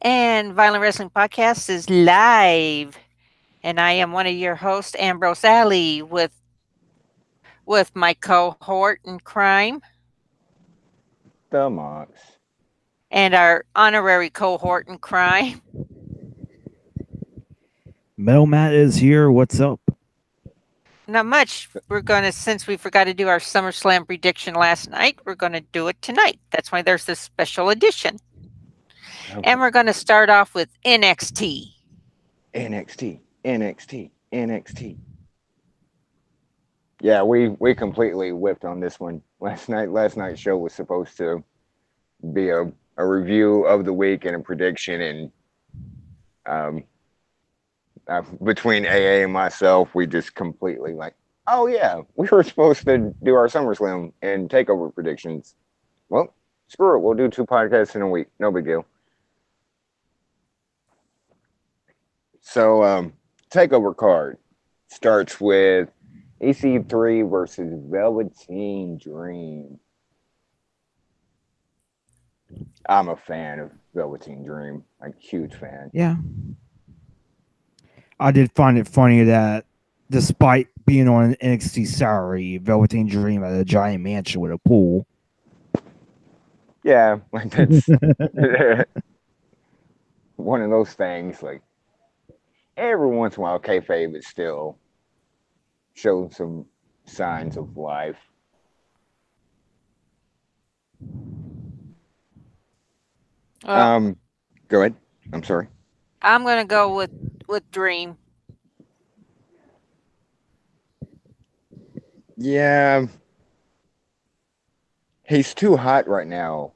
And Violent Wrestling Podcast is live. And I am one of your hosts, Ambrose Alley, with my cohort in crime The Monks. and our honorary cohort in crime. Metal Matt is here. What's up? Not much. We're gonna since we forgot to do our SummerSlam prediction last night, we're gonna do it tonight. That's why there's this special edition. And Okay. we're gonna start off with NXT. NXT, NXT, NXT. Yeah, we completely whipped on this one last night. Last night's show was supposed to be a review of the week and a prediction, and um, between AA and myself, we just completely like, oh yeah, we were supposed to do our SummerSlam and takeover predictions. Well, screw it, we'll do 2 podcasts in a week. No big deal. So, takeover card starts with EC3 versus Velveteen Dream. I'm a fan of Velveteen Dream, like huge fan. Yeah. I did find it funny that despite being on an NXT salary, Velveteen Dream had a giant mansion with a pool. Yeah, like that's one of those things. Like every once in a while, kayfabe is still showing some signs of life. Well, Go ahead. I'm sorry. I'm gonna go with Dream. Yeah, he's too hot right now.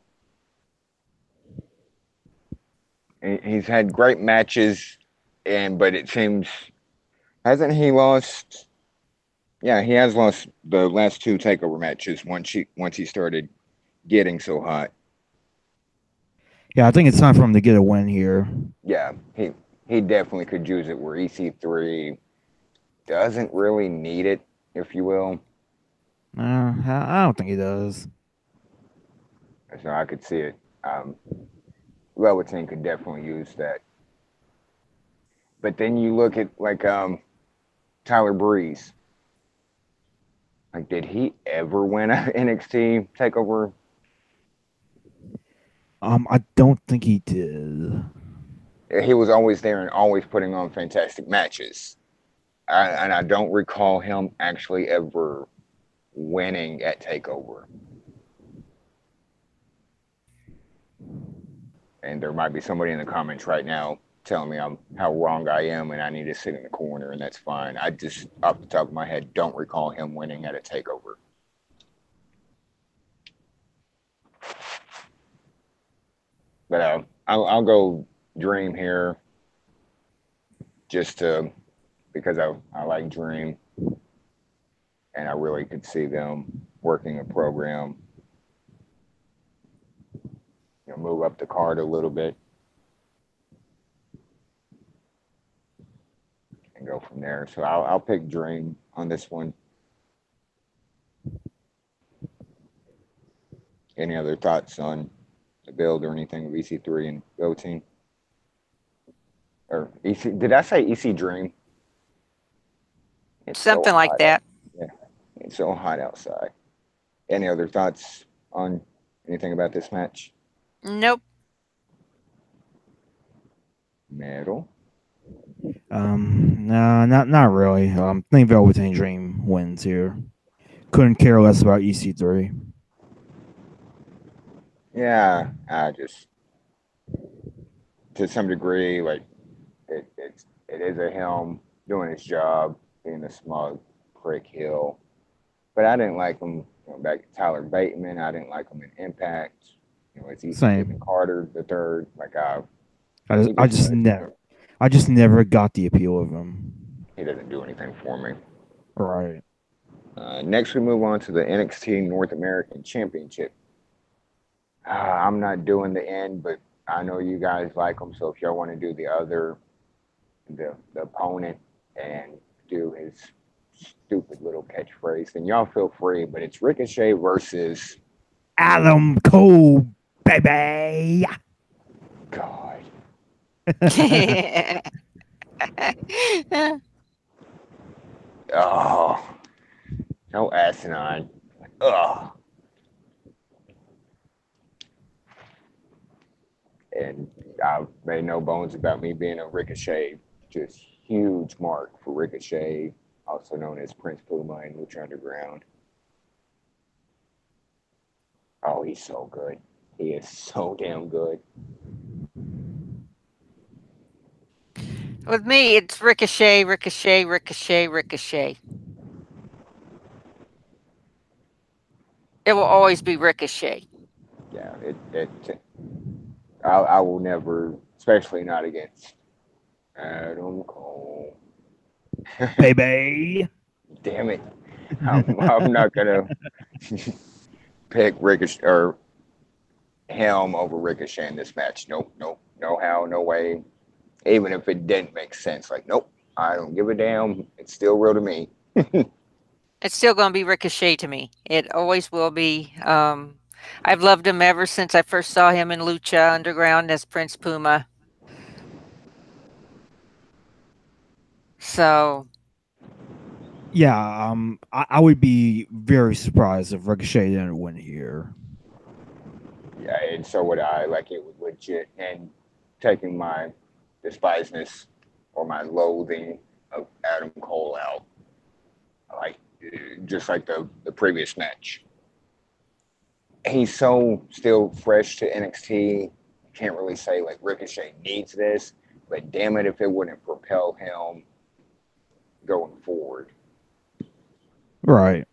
He's had great matches, and but it seems hasn't he lost? Yeah, he has lost the last 2 takeover matches once he started getting so hot. Yeah, I think it's time for him to get a win here. Yeah, he definitely could use it. Where EC3 doesn't really need it, if you will. I don't think he does. So I could see it. Velveteen could definitely use that. But then you look at like Tyler Breeze. Like, did he ever win an NXT takeover? I don't think he did. He was always there and always putting on fantastic matches. And I don't recall him actually ever winning at takeover. And there might be somebody in the comments right now telling me I'm how wrong I am and I need to sit in the corner, and that's fine. I just off the top of my head don't recall him winning at a takeover. But I'll go Dream here just to because I like Dream and I really could see them working a program, move up the card a little bit and go from there. So I'll pick Dream on this one. Any other thoughts on the build or anything of EC3 and Go Team? Or EC? Did I say EC Dream? It's so Something like hot. that. Yeah, it's so hot outside. Any other thoughts on anything about this match? Nope. Metal. No, not really. I think Velveteen Dream wins here. Couldn't care less about EC3. Yeah, I just to some degree like it is a him doing his job, being a smug prick heel. But I didn't like him back to Tyler Bateman. I didn't like him in Impact. It's EC Stephen Same. Carter the third. Like he I just just does never, I just never got the appeal of him. he doesn't do anything for me. Right. Next, we move on to the NXT North American Championship. I'm not doing the end, but I know you guys like him. So if y'all want to do the opponent and do his stupid little catchphrase, then y'all feel free. But it's Ricochet versus Adam Cole, baby. God. Oh, so asinine. Ugh. And I've made no bones about me being a Ricochet, just huge mark for Ricochet, also known as Prince Puma in Lucha Underground. Oh, he's so good. He is so damn good. With me, it's Ricochet, Ricochet, Ricochet, Ricochet. It will always be Ricochet. Yeah, I will never, especially not against Adam Cole. Baby. Damn it. I'm not going to pick Ricochet or him over Ricochet in this match. Nope, nope, no how, no way. Even if it didn't make sense, like, nope, I don't give a damn. It's still real to me. It's still going to be Ricochet to me. It always will be. I've loved him ever since I first saw him in Lucha Underground as Prince Puma. So Yeah, I would be very surprised if Ricochet didn't win here. Yeah, and so would I. Like, it would legit. And taking my despiseness or my loathing of Adam Cole out, like, just like the previous match. He's so still fresh to NXT. Can't really say like Ricochet needs this, but damn it if it wouldn't propel him going forward. Right.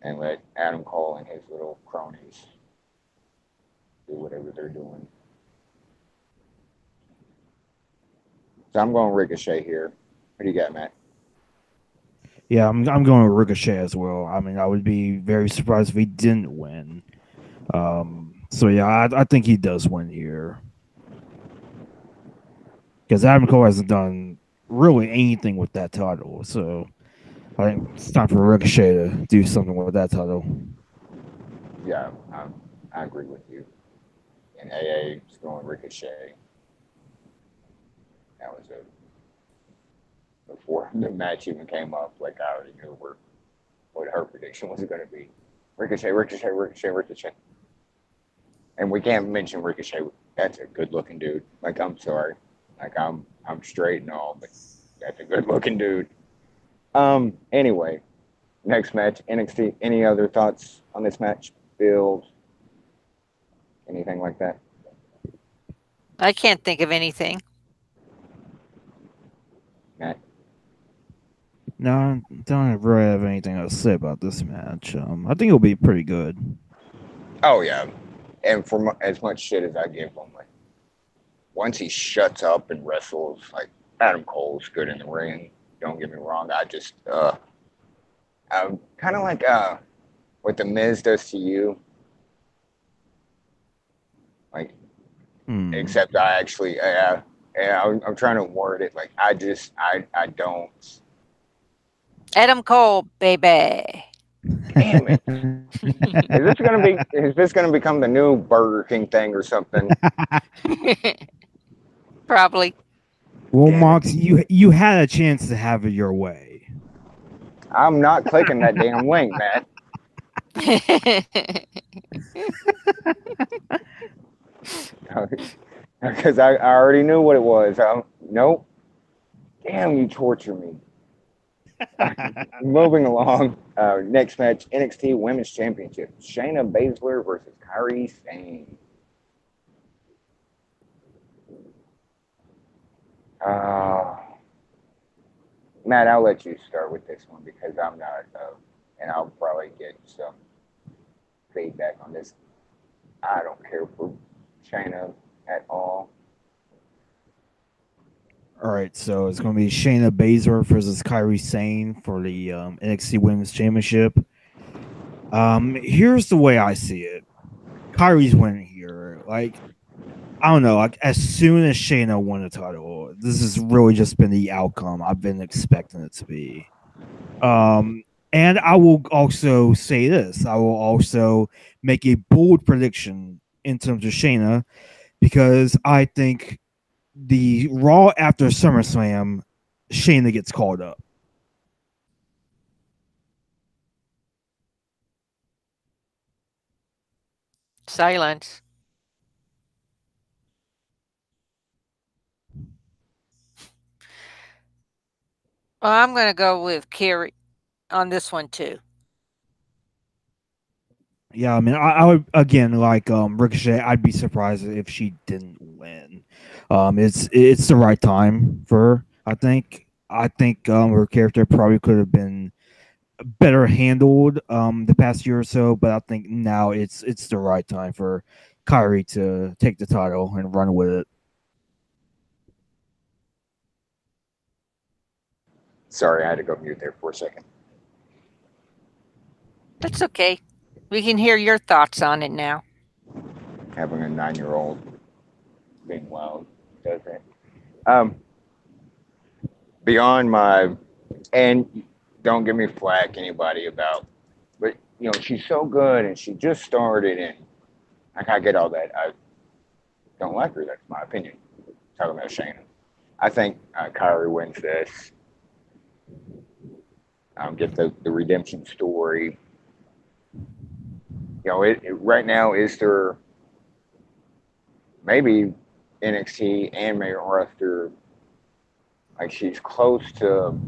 And let Adam Cole and his little cronies do whatever they're doing. So I'm going Ricochet here. What do you got, Matt? Yeah, I'm going with Ricochet as well. I mean, I would be very surprised if he didn't win. So yeah, I think he does win here because Adam Cole hasn't done really anything with that title. So I think it's time for Ricochet to do something with that title. Yeah, I agree with you. And AA is going Ricochet. That was a before the match even came up. Like I already knew what her prediction was going to be. Ricochet, Ricochet, Ricochet, Ricochet. And we can't mention Ricochet. That's a good looking dude. Like I'm sorry, like I'm straight and all, but that's a good looking dude. Anyway, next match NXT. Any other thoughts on this match? Build anything like that? I can't think of anything. Matt? No, I don't really have anything else to say about this match. I think it'll be pretty good. Oh yeah. And for as much shit as I give him, like once he shuts up and wrestles, like Adam Cole's good in the ring. Don't get me wrong. I'm kind of like what the Miz does to you. Like Hmm. except I actually, yeah, I'm trying to word it. Like I don't. Adam Cole, baby. Damn it! Is this gonna become the new Burger King thing or something? Probably. Well, Damn it! Mox, you had a chance to have it your way. I'm not clicking that damn link, Matt. Because I already knew what it was. Nope. Damn, you torture me. Moving along. Next match: NXT Women's Championship. Shayna Baszler versus Kairi Sane. Uh, Matt, I'll let you start with this one because I'm not, and I'll probably get some feedback on this. I don't care for Shayna at all. All right, so it's going to be Shayna Baszler versus Kairi Sane for the NXT Women's Championship. Here's the way I see it. Kairi's winning here. Like, I don't know. Like, as soon as Shayna won the title, this has really just been the outcome I've been expecting it to be. And I will also say this. I will also make a bold prediction in terms of Shayna because I think the Raw after SummerSlam, Shayna gets called up. Silence. Well, I'm going to go with Carrie on this one too. Yeah, I mean, I would again like Ricochet. I'd be surprised if she didn't win. It's the right time for her. I think her character probably could have been better handled the past year or so, but I think now it's the right time for Kyrie to take the title and run with it. Sorry, I had to go mute there for a second. That's okay. We can hear your thoughts on it now. Having a 9-year-old being wild does that. Um, beyond my, and don't give me flack anybody about, but she's so good and she just started and I get all that. I don't like her. That's my opinion. Talking about Shayna. I think Kyrie wins this. Get the redemption story. Right now is there maybe NXT and main roster, like she's close to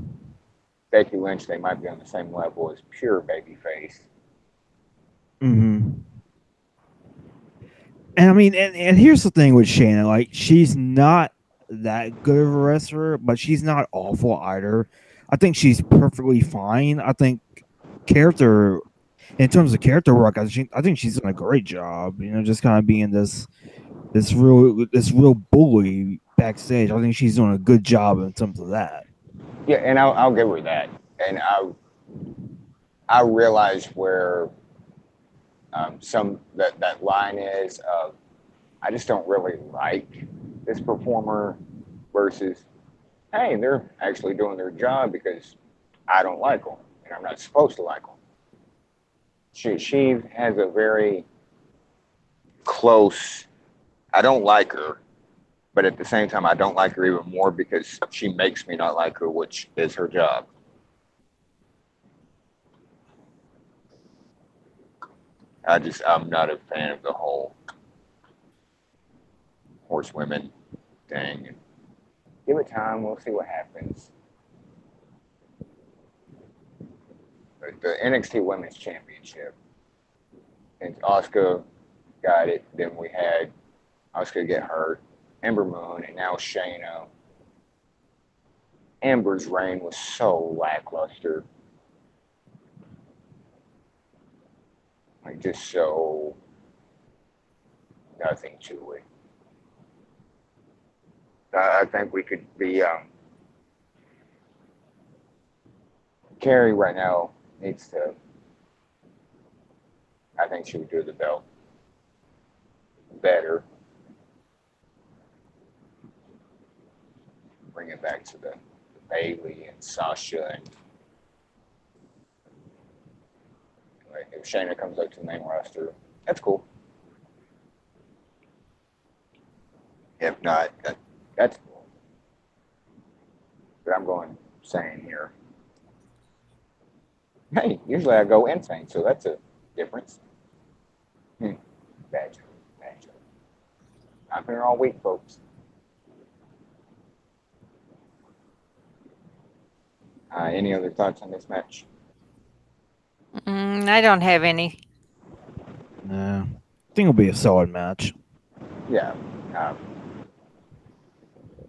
Becky Lynch. They might be on the same level as pure babyface. Mm-hmm. And I mean, and here's the thing with Shayna, like she's not that good of a wrestler, but she's not awful either. I think she's perfectly fine. I think character, in terms of character work, I think she's done a great job. Just kind of being this real bully backstage. I think she's doing a good job in terms of that. Yeah, and I'll give her that. And I realize where some that line is of I just don't really like this performer versus hey, they're actually doing their job because I don't like them and I'm not supposed to like them. She has a very close. I don't like her, but at the same time, I don't like her even more because she makes me not like her, which is her job. I'm not a fan of the whole horsewomen thing. Give it time, we'll see what happens. But the NXT Women's Championship, and Asuka got it. Then we had Asuka get hurt, Ember Moon, and now Shayna. Amber's reign was so lackluster, like just so nothing to it. I think we could be Carrie right now needs to. I think she would do the belt better. Bring it back to the Bailey and Sasha and like, if Shayna comes up to the main roster, that's cool. If not, that's cool. But I'm going insane here. Hey, usually I go insane, so that's a difference. Hmm. Bad joke. Bad joke. I've been here all week, folks. Any other thoughts on this match? I don't have any. Nah, I think it'll be a solid match. Yeah. Um,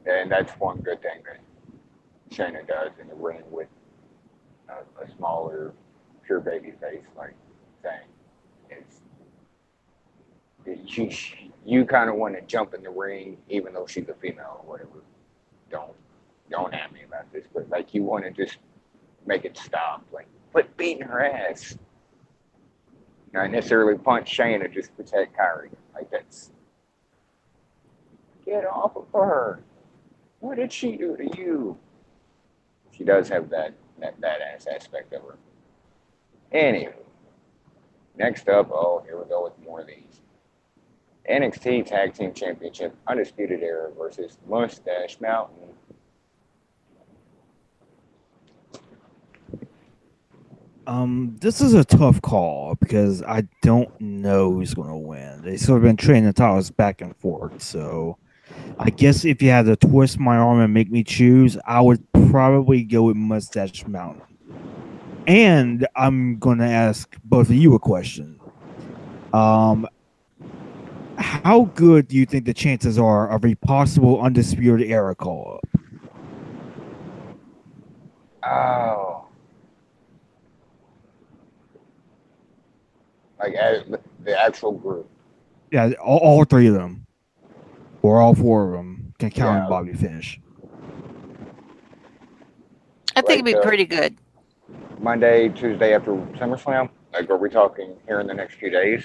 and that's one good thing that Shayna does in the ring with a smaller, pure baby face like thing. It's you kind of want to jump in the ring, even though she's a female or whatever. Don't don't at me about this, but like you want to just make it stop. Like quit beating her ass. Not necessarily punch Shayna, just protect Kyrie. Like that's get off of her. What did she do to you? She does have that badass aspect of her. Anywho, next up, oh, here we go with more of these. NXT Tag Team Championship, Undisputed Era versus Mustache Mountain. This is a tough call because I don't know who's going to win. They sort of been trading the titles back and forth. So I guess if you had to twist my arm and make me choose, I would probably go with Mustache Mountain. And I'm going to ask both of you a question. Um, how good do you think the chances are of a possible Undisputed Era call up? Oh, like the actual group. Yeah, all three of them, or all four of them, can count on Yeah, Bobby Fish. I think it'd like be pretty good. Monday, Tuesday after SummerSlam. Like, are we talking here in the next few days?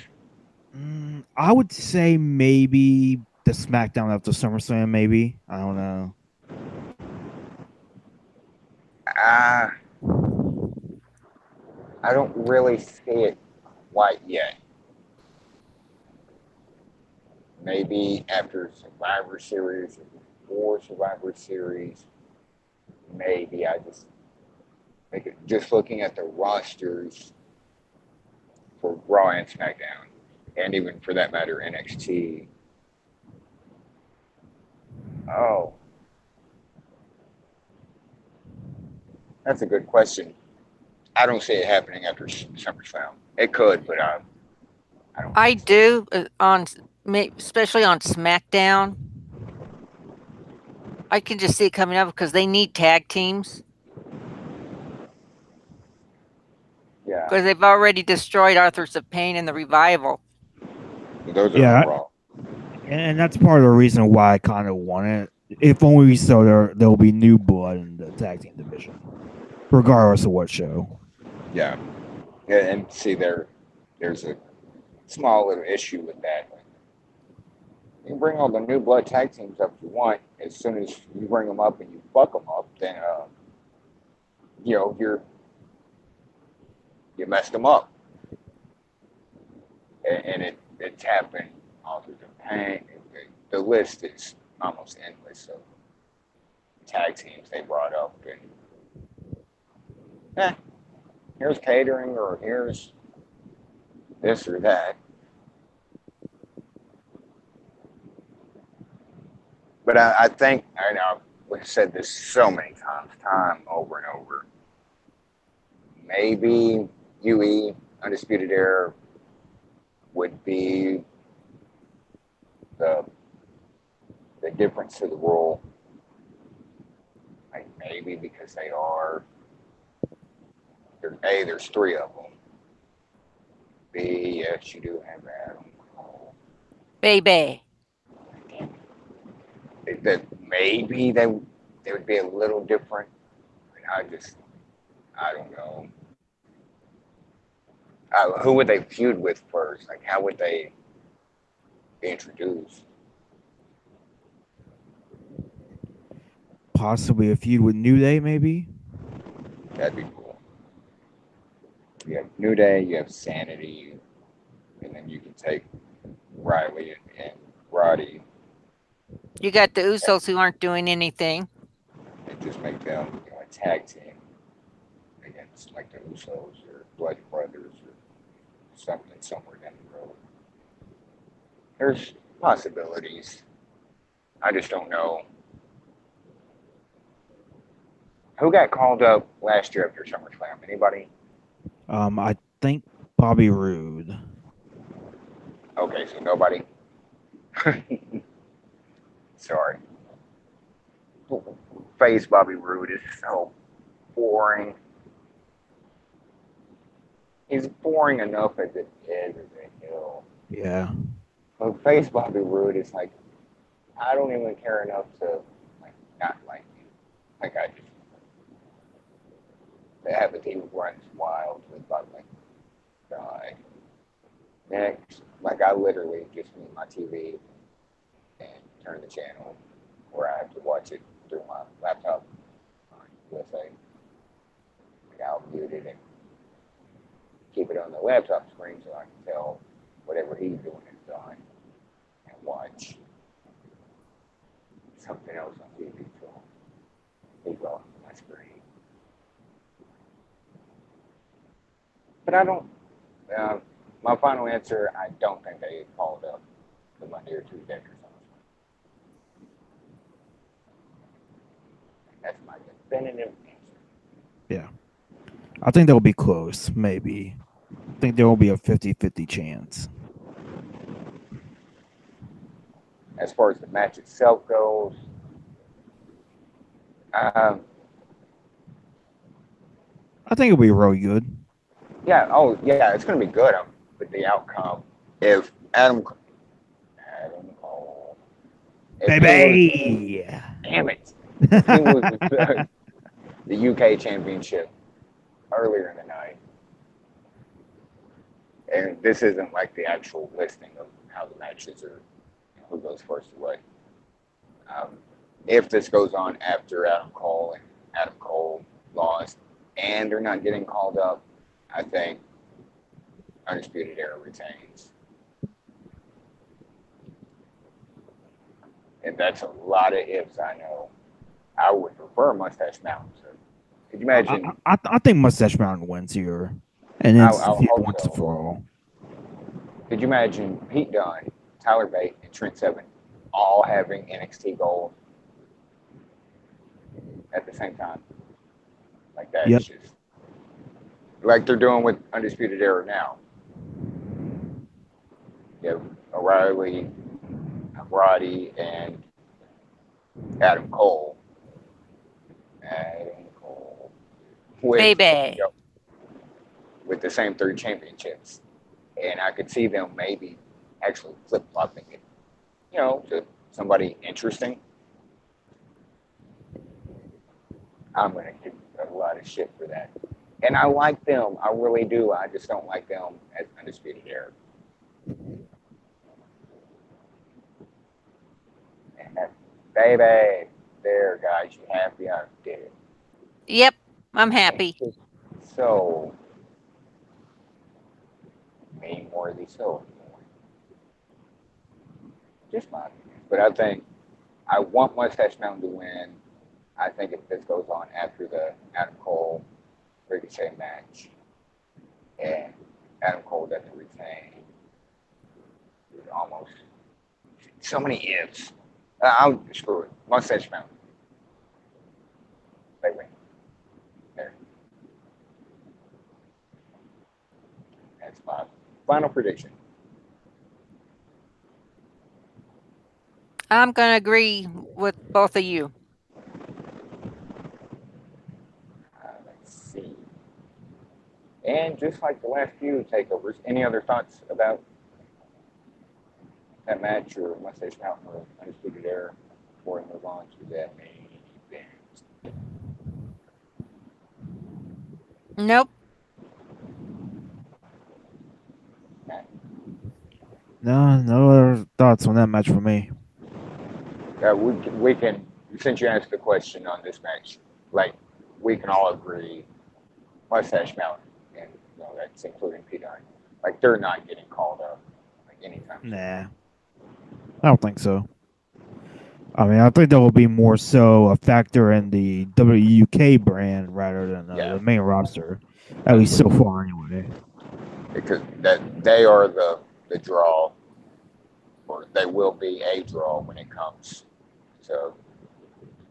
I would say maybe the SmackDown after SummerSlam. Maybe I don't know. Ah, I don't really see it quite yet. Maybe after Survivor Series or before Survivor Series. Maybe I just like just looking at the rosters for Raw and SmackDown, and even for that matter NXT. Oh, that's a good question. I don't see it happening after SummerSlam. It could, but I don't I think so. do especially on SmackDown. I can just see it coming up because they need tag teams Yeah, because they've already destroyed Arthur's of Pain and the Revival. those are on Yeah, Raw. and that's part of the reason why I kind of want it. If only so there'll be new blood in the tag team division, regardless of what show. Yeah, and see there's a small little issue with that. You can bring all the new blood tag teams up if you want. As soon as you bring them up and you fuck them up, then you know you messed them up, and it's happened all through the pain. The list is almost endless of tag teams they brought up, and eh, here's catering or here's this or that. But I think I know we've said this so many times, time over and over. Maybe UE Undisputed Era would be the the difference to the rule. Like maybe because they are there's three of them. B, yes, you do have Adam Cole. Baby. That maybe they would be a little different. I don't know. Who would they feud with first? Like how would they be introduced? Possibly a feud with New Day, maybe. That'd be cool. You have New Day, you have Sanity, and then you can take Riley and Roddy You got the Usos who aren't doing anything. and just make them a tag team against like the Usos or Blood Brothers or something somewhere down the road. There's possibilities. I just don't know who got called up last year after SummerSlam. Anybody? I think Bobby Roode. Okay, so nobody. Sorry. Face Bobby Roode is so boring. He's boring enough as it is, you know. Yeah. But face Bobby Roode is like I don't even care enough to like not like you. Like I just the apathy runs wild with Bobby. Like, God. Next, like I literally just mute my TV and turn the channel, where I have to watch it through my laptop on USA. Like I'll mute it and keep it on the laptop screen so I can tell whatever he's doing is done. But I don't. Uh, my final answer: I don't think they called up the Monday or Tuesday or something. That's my definitive answer. Yeah. I think they'll be close, maybe. I think there will be a 50-50 chance. As far as the match itself goes, um, I think it'll be really good. yeah, oh yeah, it's gonna be good. But the outcome, if Adam Cole, if he loses, Baby! damn it, if he loses the UK Championship earlier in the night, and this isn't like the actual listing of how the matches are, who goes first away. Um, if this goes on after Adam Cole and Adam Cole lost, and they're not getting called up, I think Undisputed Era retains. And that's a lot of ifs, I know. I would prefer Mustache Mountain. So could you imagine? I think Mustache Mountain wins here. And then I feud hope once and so. for all. Could you imagine Pete Dunne, Tyler Bate, and Trent Seven all having NXT gold at the same time? Like that's Yep. just like they're doing with Undisputed Era now. You have O'Reilly, Roddy, and Adam Cole. Adam Cole with you Baby. know, with the same three championships, and I could see them maybe actually flip flopping it, to somebody interesting. I'm gonna get a lot of shit for that, and I like them. I really do. I just don't like them as Undisputed Era. Baby, there, guys, you happy? I did it. Yep, I'm happy. So, me worthy so anymore. Just my opinion. But I think I want Mustache Mountain to win. I think if this goes on after the Adam Cole Ricochet match and Adam Cole doesn't retain, almost so many ifs. I'll screw it. Mustache Mountain. They win. There. That's my final prediction. I'm going to agree with both of you. Let's see. And just like the last few takeovers, any other thoughts about that match or Mustache Mountain or Undisputed Era before we move on to that main event? Nope. Matt? No other thoughts on that match for me. We can, since you asked the question on this match, like we can all agree Mustache Mountain, and that's including Pete Dunne. Like they're not getting called up like anytime soon. Nah, I don't think so. I mean, I think that will be more so a factor in the WUK brand rather than Yeah, the main roster, at least so far, anyway. because that they are the draw, or they will be a draw when it comes. So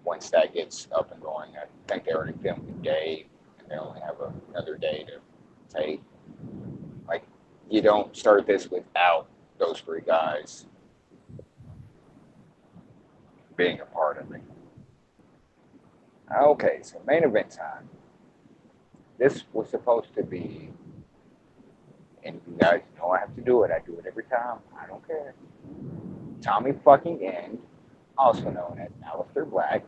once that gets up and going, I think they already filmed with Dave, and they only have another day to take. Like you don't start this without those three guys being a part of it. Okay, so main event time. This was supposed to be, and you guys know I have to do it. I do it every time. I don't care. Tommy fucking End, also known as Aleister Black,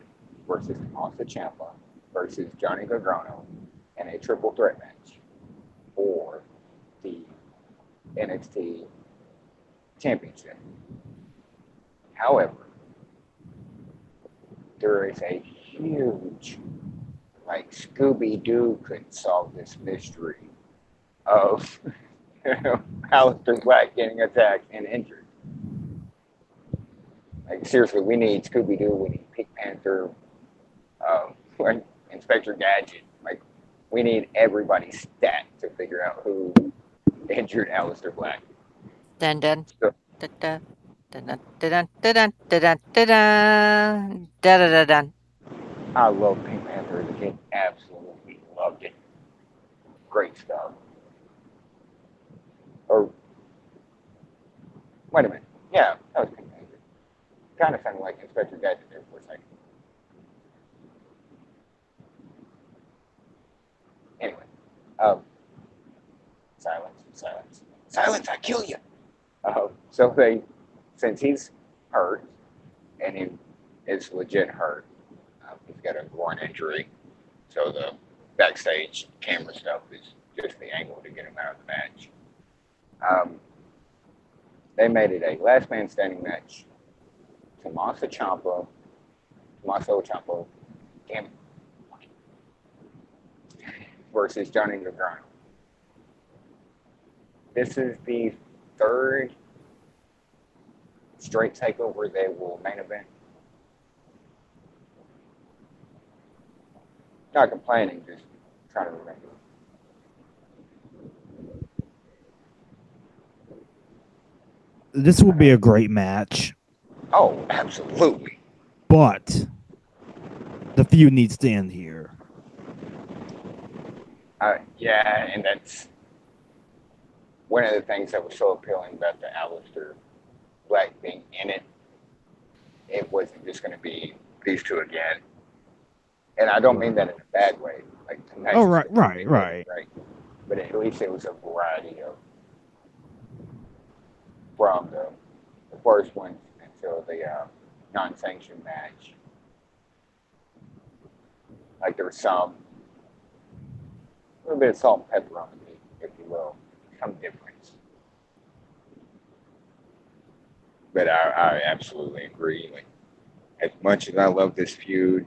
versus Tommaso Ciampa versus Johnny Gargano in a triple threat match for the NXT Championship. However, there is a huge, like Scooby Doo couldn't solve this mystery of Aleister Black getting attacked and injured. Like seriously, we need Scooby Doo, we need Pink Panther, Inspector Gadget. Like We need everybody's stat to figure out who injured Aleister Black. Dun dun So da da dun dun dun dun dun dun dun da da da dun. I love Pink Panther as a kid. Absolutely loved it. Great stuff. Or wait a minute. Yeah, that was Pink Panther. Kind of sounded like Inspector Gadget there for a second. Anyway, um, silence, silence, silence. I kill you. So they, since he's hurt and he is legit hurt, he's got a groin injury. So the backstage camera stuff is just the angle to get him out of the match. Um, they made it a last man standing match. Tommaso Ciampa, damn it, versus Johnny Gargano. This is the third straight takeover they will main event. Not complaining, just trying to remember. This will be a great match, Oh, absolutely. but the feud needs to end here. Yeah, and that's one of the things that was so appealing about the Aleister Black being in it. It wasn't just going to be these two again. And I don't mean that in a bad way. Like tonight's Oh, right. right. But at least it was a variety of from the first one until the non-sanctioned match. Like there was some a little bit of salt and pepper on the meat, if you will, some difference. But I absolutely agree. Like as much as I love this feud,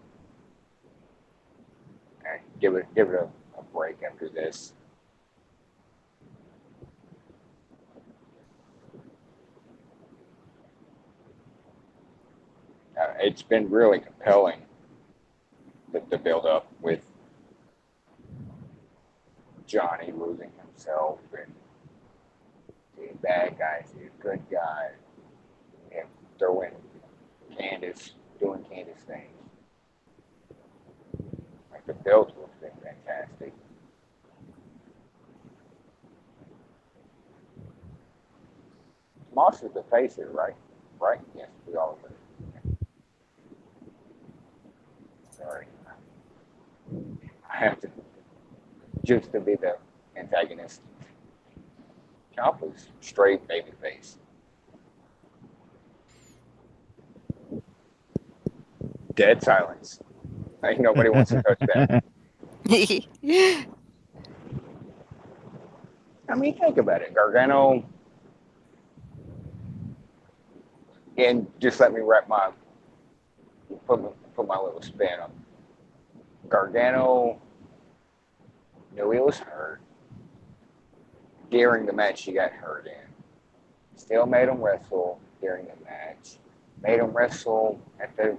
give it a break after this. It's been really compelling the build up with Johnny losing himself and the bad guys, the good guys, and throwing Candace, doing Candace things. Like the build has been fantastic. Moss is the face here, right? Right? Yes, we all agree. Sorry. I have to just to be the antagonist. Chomp was straight baby face. Dead silence. Like nobody wants to touch that. I mean, think about it. Gargano, and just let me put my little spin on. Gargano knew he was hurt. During the match, he got hurt in. Still made him wrestle during the match. Made him wrestle at the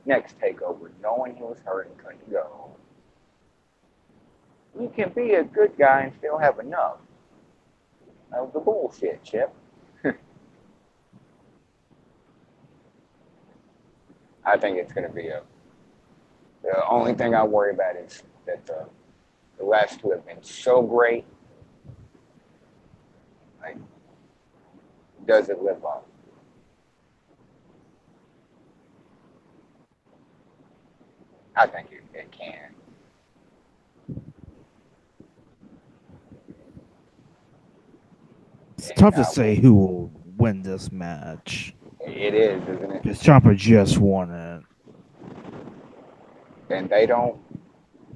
next takeover, knowing he was hurt and couldn't go. You can be a good guy and still have enough. That was the bullshit, Chip. I think it's going to be a. The only thing I worry about is that the last two have been so great. Like, does it live up? I think it can. It's And tough to say who will win this match. it is, isn't it? Because Ciampa just won it. And they don't.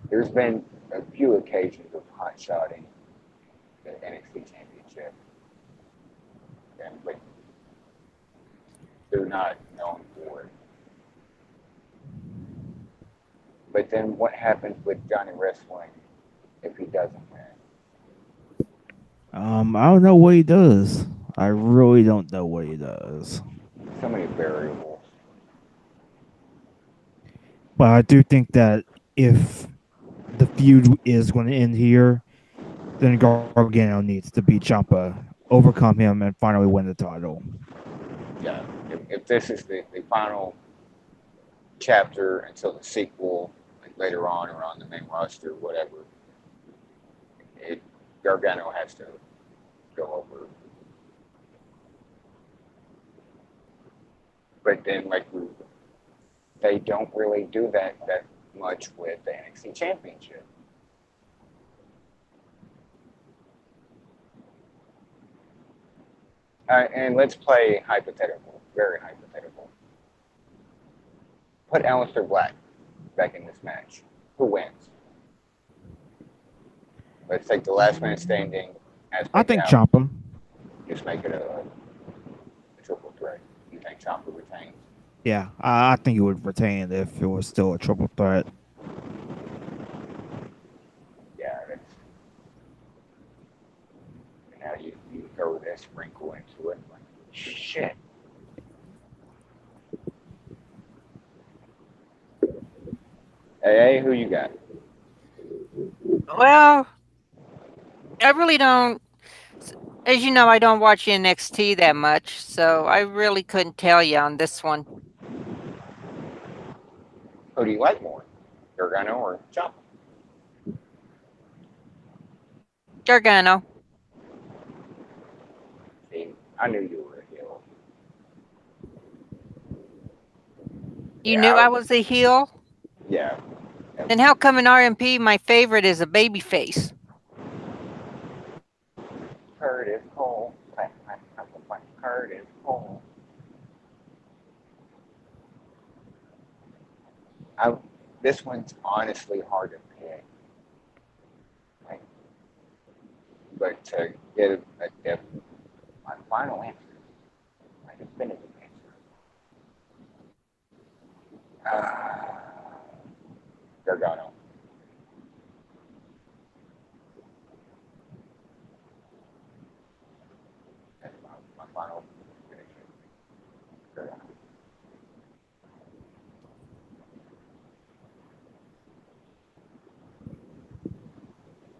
There's been a few occasions of hot shotting the NXT Championship, but they're not known for it. But then what happens with Johnny Wrestling if he doesn't win? I don't know what he does. I really don't know what he does. So many variables. But I do think that if the feud is going to end here, then Gargano needs to beat Ciampa, overcome him, and finally win the title. Yeah, if this is the final chapter until the sequel, like later on or on the main roster, whatever, it Gargano has to go over. But then, like they don't really do that much with the NXT Championship. And let's play hypothetical, very hypothetical. Put Aleister Black back in this match. Who wins? Let's take the last man standing I aspect think out. Ciampa. Just make it a triple threat. You think Ciampa retains? Yeah, I think he would retain if it was still a triple threat. Yeah, that's now you throw this wrinkle into it. Like, shit. Hey, who you got? Well, I really don't. As you know, I don't watch NXT that much, so I really couldn't tell you on this one. Who do you like more? Gargano or Ciampa? Gargano. See, I knew you were a heel. You knew Yeah, I was a heel? yeah. Then how come in RMP my favorite is a babyface? Curtis Cole. Curtis Cole. I, this one's honestly hard to pick. Like, but to get my final answer, my definitive answer, Gargano. That's my final prediction. Gargano.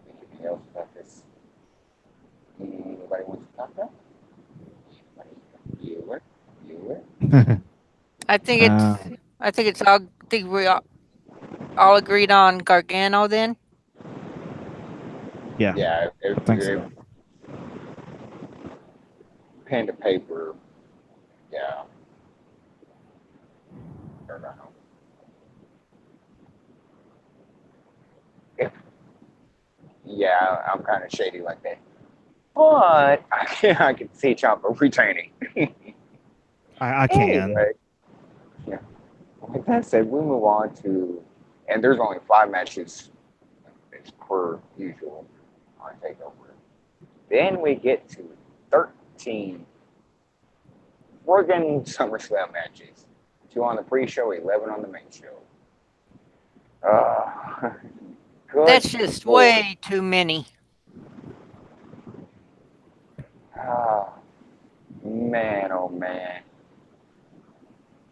Anything else about this? Anybody wants to talk about? Bueller? Bueller? I think uh, it's all. I think we all agreed on Gargano then. yeah, Yeah, I think if so. pen to paper, yeah, Gargano. If, yeah, I'm kind of shady like that. But I can see Ciampa retaining. I can. Anyway, yeah. With that said, we move on to, and there's only 5 matches. It's per usual on Takeover. Then we get to 13 friggin' SummerSlam matches. 2 on the pre-show, 11 on the main show. Uh, good That's just lord. way too many. Ah, man, oh man.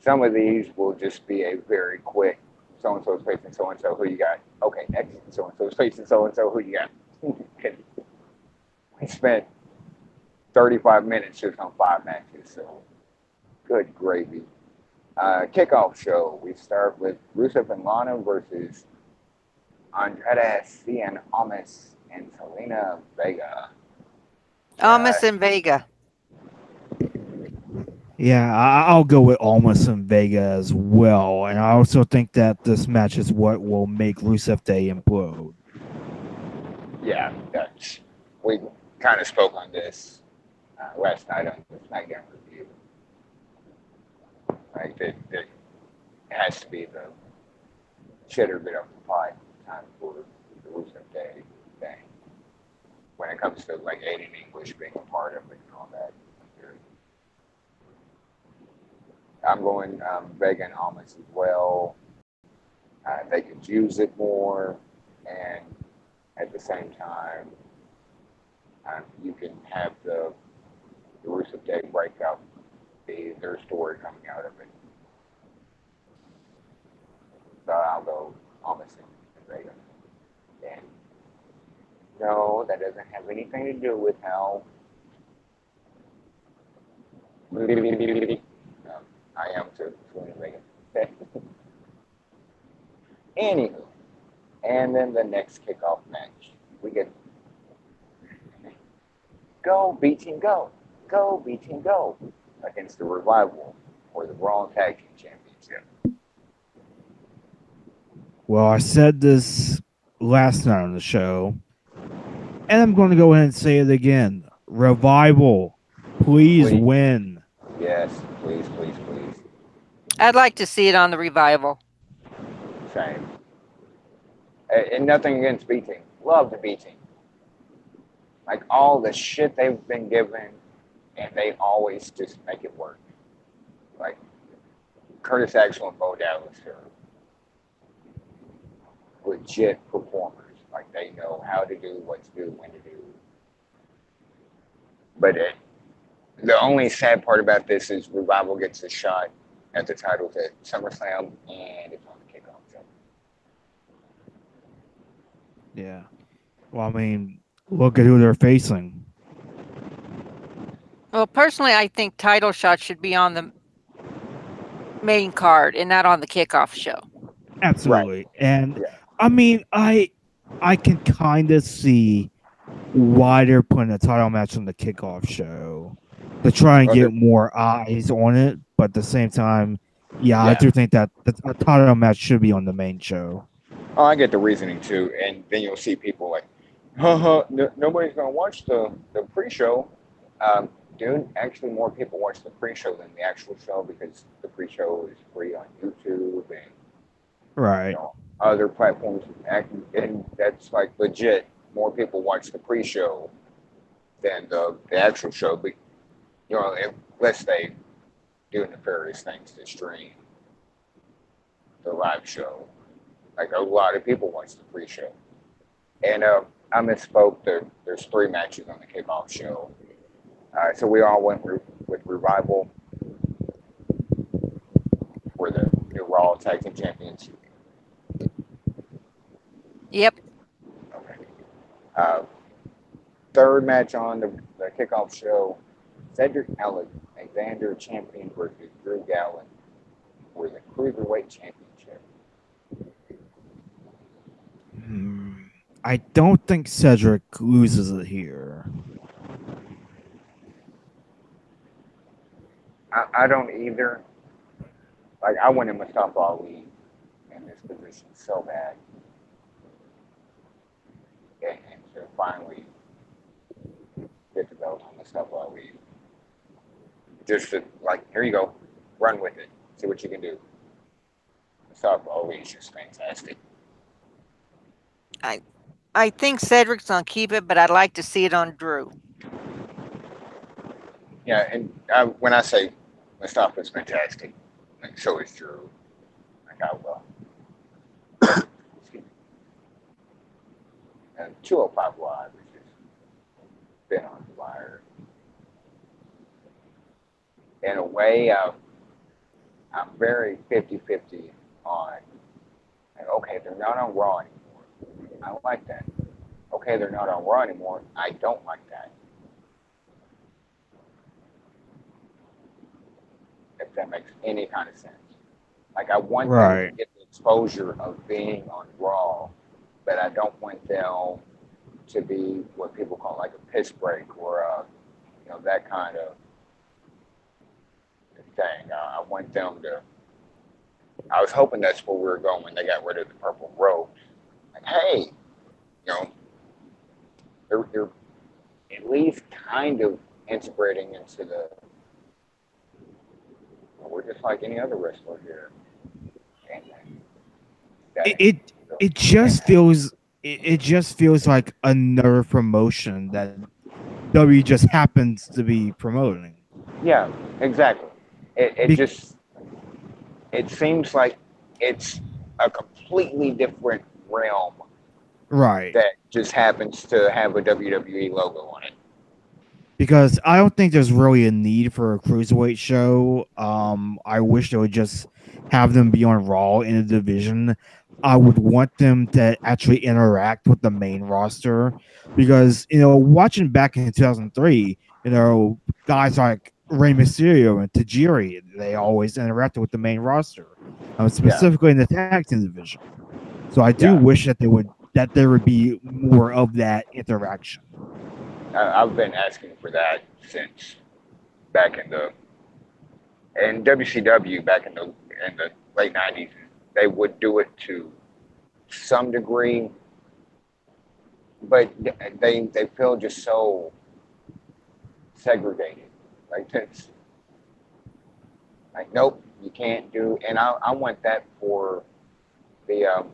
Some of these will just be a very quick so and so's facing so and so. Who you got? Okay, next. So and so's facing so and so. Who you got? We spent 35 minutes just on 5 matches, so good gravy. Kickoff show. We start with Rusev and Lana versus Andrade Cien Almas and Selena Vega. Almas God, and Vega. Yeah, I'll go with Almas and Vega as well. And I also think that this match is what will make Rusev Day implode. yeah, that's, we kind of spoke on this last night on the SmackDown review. Like that has to be the cheddar bit of the pie time for the Rusev Day thing. When it comes to like Aiden English being a part of it and all that. I'm going Vega and Almas as well. They could use it more, and at the same time, you can have the Rusev Day breakout, their story coming out of it. So I'll go Almas and Vega. No, that doesn't have anything to do with how I am to Megan. Anywho, and then the next kickoff match, we get Go B Team Go B Team Go against the Revival for the Raw Tag Team Championship. Well, I said this last night on the show, and I'm going to go ahead and say it again. Revival, please Please, win. yes, please, please, please. I'd like to see it on the revival. Same. And nothing against B Team. Love the B Team. Like all the shit they've been given, and they always just make it work. Like Curtis Axel and Bo Dallas are legit performers. Like they know how to do, what to do, when to do. But the only sad part about this is Revival gets a shot at the titles at SummerSlam, and it's on the kickoff show. Yeah. Well, I mean, look at who they're facing. Well, personally, I think title shots should be on the main card and not on the kickoff show. Right. Absolutely. And Yeah. I mean, I can kind of see why they're putting a title match on the kickoff show to try and Well, get more eyes on it. But at the same time, yeah, I yeah. do think that the title match should be on the main show. Oh, I get the reasoning too, and then you'll see people like, nobody's gonna watch the pre-show. Dude, actually, more people watch the pre-show than the actual show because the pre-show is free on YouTube and Right. other platforms, and that's like legit. More people watch the pre-show than the actual show, but unless they do nefarious things to stream the live show. Like a lot of people watch the pre-show, and I misspoke. There's three matches on the kickoff show. So we all went with Revival for the new Raw Tag Team Champions. Yep. Okay. Uh, Third match on the kickoff show: Cedric Alexander champion versus Drew Gallon for the Cruiserweight Championship. Hmm. I don't think Cedric loses it here. I don't either. Like I wanted Mustafa Ali in this position so bad, and to finally get the belt on Mustafa Ali. Just to, like, here you go, run with it, see what you can do. Mustafa Ali is just fantastic. I I think Cedric's gonna keep it, but I'd like to see it on Drew. Yeah, and when I say Mustafa is fantastic, like so is Drew. Like I will. Excuse me. And 205 Live has just been on fire. In a way, I'm very 50-50 on, like, okay, they're not on Raw anymore. I like that. Okay, they're not on Raw anymore. I don't like that. If that makes any kind of sense. Like, I want them to Right. get the exposure of being on Raw, but I don't want them to be what people call like a piss break or that kind of thing. I want them to. I was hoping that's where we were going when they got rid of the purple robe. Like, hey, you know, they're at least kind of integrating into the. We're just like any other wrestler here, and It it, it just feels it just feels like another promotion that W just happens to be promoting. yeah, exactly. It Be- just it seems like it's a completely different realm right. that just happens to have a WWE logo on it. Because I don't think there's really a need for a cruiserweight show. I wish they would just have them be on Raw in a division I would want them to actually interact with the main roster because watching back in 2003, guys like Rey Mysterio and Tajiri, they always interacted with the main roster, Yeah, specifically in the tag team division. So I do yeah. wish that there would be more of that interaction. I've been asking for that since back in WCW back in the late '90s. They would do it to some degree, but they feel just so segregated. Like it's like nope, you can't do. And I want that for the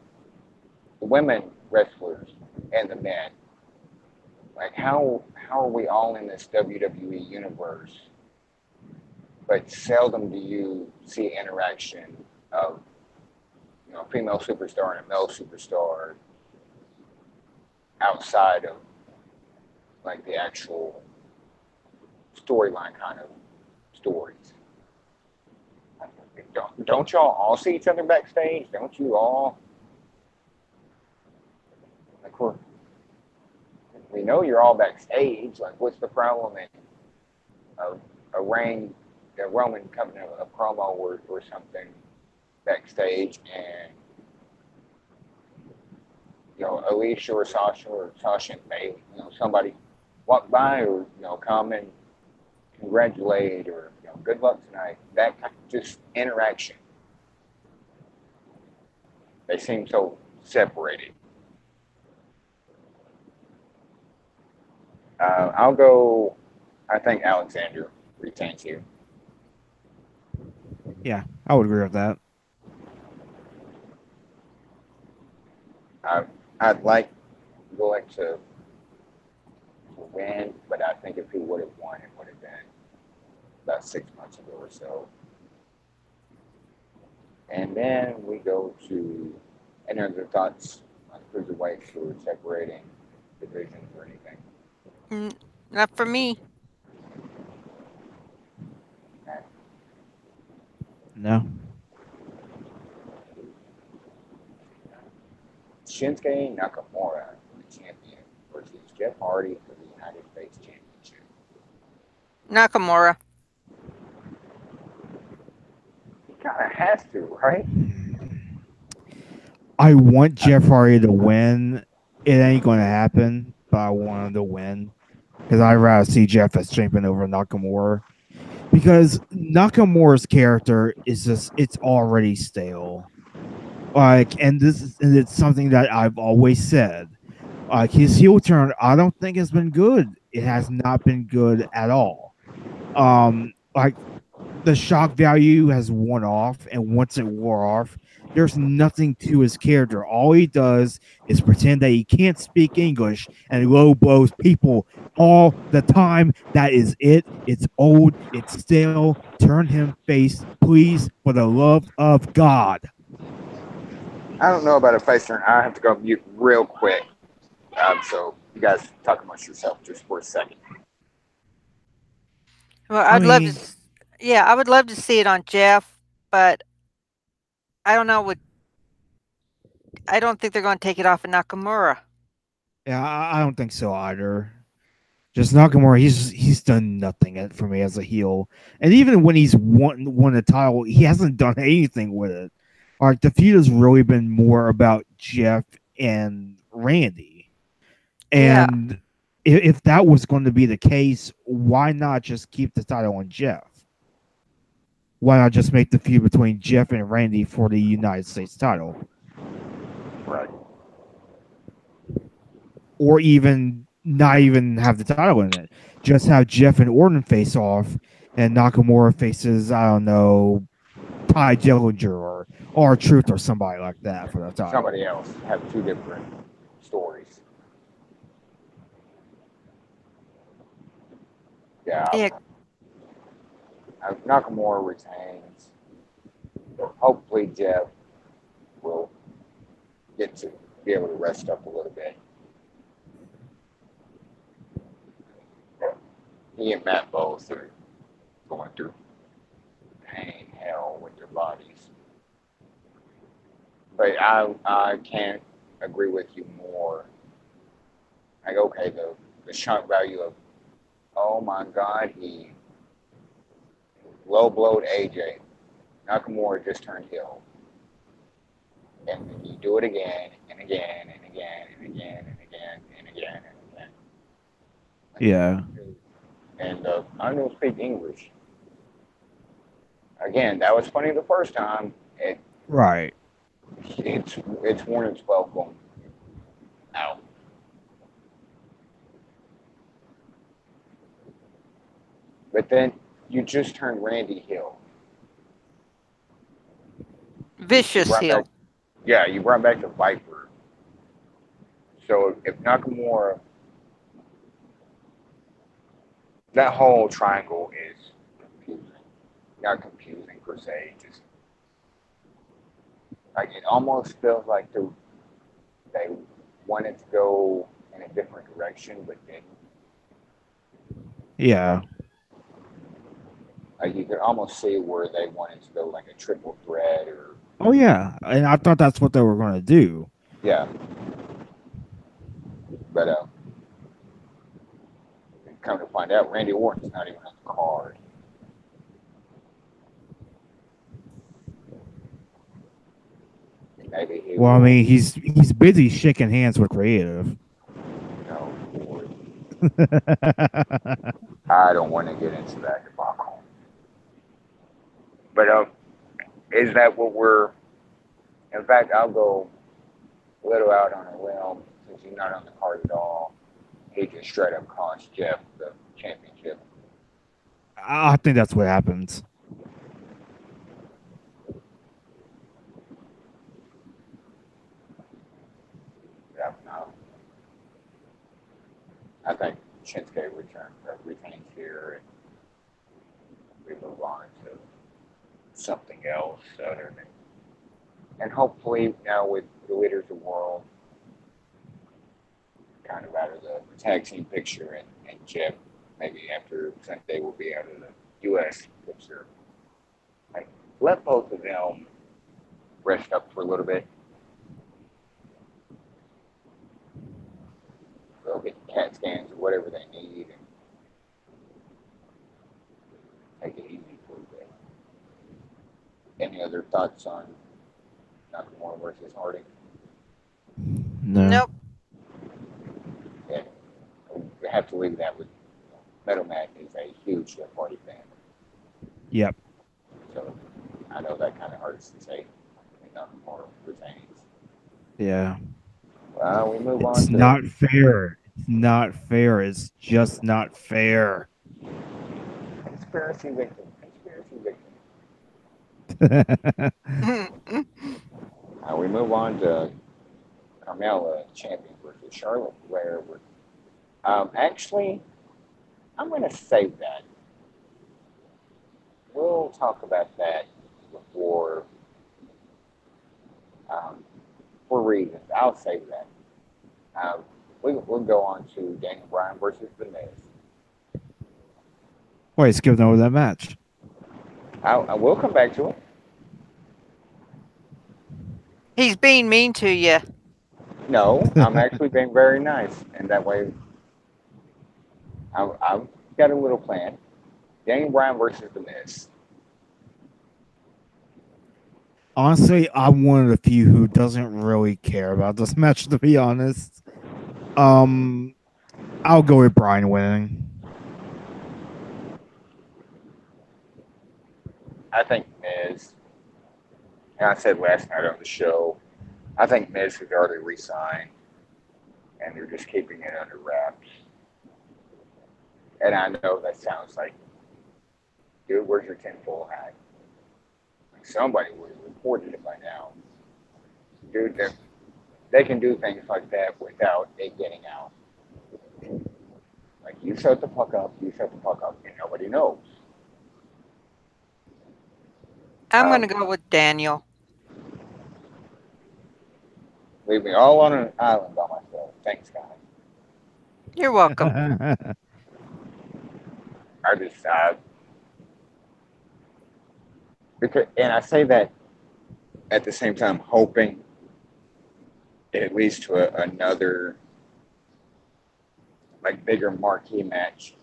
the women wrestlers and the men. Like how are we all in this WWE universe, but seldom do you see interaction of a female superstar and a male superstar outside of like the actual storyline kind of stories. Don't y'all all see each other backstage? Don't you all like we know you're all backstage. Like what's the problem in a rain a Roman coming a promo or something backstage and Alicia or Sasha and Bailey, somebody walk by or come and congratulate or good luck tonight. That kind of just interaction. They seem so separated. I'll go. I think Alexander retains here. Yeah, I would agree with that. I, I'd like Gulak to win, but I think if he would have won, it would have been about 6 months ago or so. And then we go to any other thoughts on cruiserweights or separating divisions or anything. Mm, not for me. And No. Shinsuke Nakamura, the champion, versus Jeff Hardy for the United States Championship. Nakamura. He kind of has to, right? I want Jeff Hardy to win. It ain't going to happen, but I want him to win because I'd rather see Jeff as champion over Nakamura. Because Nakamura's character is it's already stale. And it's something that I've always said. Like his heel turn, I don't think has been good. It has not been good at all. Like the shock value has worn off, and once it wore off, there's nothing to his character. All he does is pretend that he can't speak English and low blows people all the time. That is it. It's old. It's stale. Turn him face, please, for the love of God. I don't know about a face turn. I have to go mute real quick. So you guys talk amongst yourself just for a second. Well, I I'd love to. mean, Yeah, I would love to see it on Jeff, but I don't know. I don't think they're going to take it off of Nakamura. yeah, I don't think so either. Just Nakamura, he's done nothing for me as a heel, and even when he's won a title, he hasn't done anything with it. Like the feud has really been more about Jeff and Randy, Yeah. and if that was going to be the case, why not just keep the title on Jeff? Why not just make the feud between Jeff and Randy for the United States title, Right. or even not even have the title in it? Just have Jeff and Orton face off, and Nakamura faces I don't know Ty Dillinger or Truth or somebody like that for the title. Somebody else have two different stories. Yeah, Yeah. Nakamura retains. Hopefully, Jeff will get to be able to rest up a little bit. He and Matt both are going through pain, hell with their bodies. But I can't agree with you more. Like, okay, the shock value of, oh my God, he low blowed AJ. Nakamura just turned heel. And then you do it again and again and again and again and again and again and again. Like, Yeah. and I don't speak English. Again, that was funny the first time. Right. It's worn its well going out. But then you just turned Randy Hill. You Vicious brought back, heel. yeah, you brought back the Viper. So if Nakamura, that whole triangle is confusing. Not confusing per se, just like it almost feels like they wanted to go in a different direction, but didn't. Yeah. Like, like you could almost see where they wanted to go like a triple threat or Oh yeah. And I thought that's what they were going to do. yeah, but come to find out, Randy Orton's not even on the card. Maybe he Well, I will, mean, he's busy shaking hands with creative. you know. I don't want to get into that debacle. But is that what we're? In fact, I'll go a little out on a limb since he's not on the card at all. He just straight up cost Jeff the championship. I think that's what happens. Yeah, no, I think Shinsuke retains here, and we move on to something else other than, and hopefully now with the leaders of the world kind of out of the tag team picture, and Jeff maybe after Sunday will be out of the U.S. picture. Like, let both of them rest up for a little bit. They'll get CAT scans or whatever they need and take it easy for a bit. Any other thoughts on Nakamura versus Hardy? No. Nope. Yeah, we have to leave that with Metal Man is a huge Jeff Hardy fan, Yep. so I know that kind of hurts to say Nakamura retains. Yeah. Well, we move on It's to not fair. It's not fair. It's just not fair. conspiracy victim. Conspiracy victim. We move on to Carmella champion versus Charlotte Flair. Actually, I'm going to save that. We'll talk about that before um, for reasons. I'll save that. Um, we'll go on to Daniel Bryan versus The Miz. Wait, skipping over that match. I will come back to it. He's being mean to you. No, I'm actually being very nice, and that way I've got a little plan. Daniel Bryan versus The Miz. Honestly, I'm one of the few who doesn't really care about this match. To be honest, um, I'll go with Brian winning. I think Miz, and I said last night on the show, I think Miz has already re-signed, and they're just keeping it under wraps. And I know that sounds like, dude, where's your tinfoil hat? Like somebody would have reported it by now. Dude, they can do things like that without it getting out. Like, you shut the fuck up, you shut the fuck up, and nobody knows. I'm going to Um, go with Daniel. Leave me all on an island by myself. Thanks, guys. You're welcome. I just, because, and I say that at the same time, hoping it leads to another like bigger marquee match,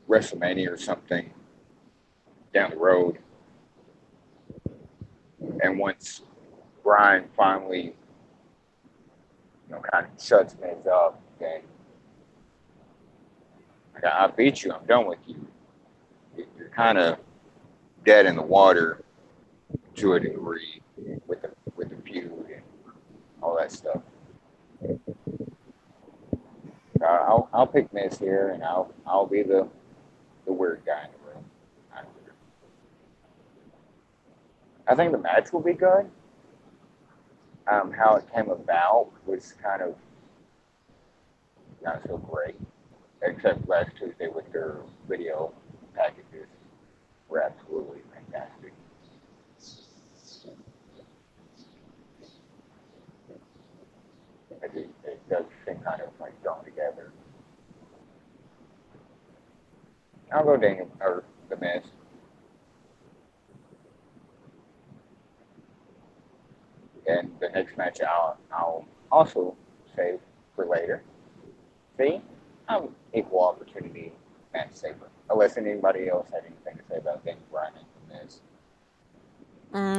WrestleMania or something down the road. And once Brian finally, kind of shuts Miz up, then like, I beat you, I'm done with you. You're kind of dead in the water to a degree with the feud and all that stuff. I'll pick Miz here, and I'll be the weird guy in the room. I think the match will be good. How it came about was kind of not so great, except last Tuesday with their video packages were absolutely fantastic. It does seem kind of like thrown together. I'll go Daniel or the Miz. And the next match I'll also save for later. See, I'm equal opportunity match saver. Unless anybody else had anything to say about Daniel Bryan and the Miz.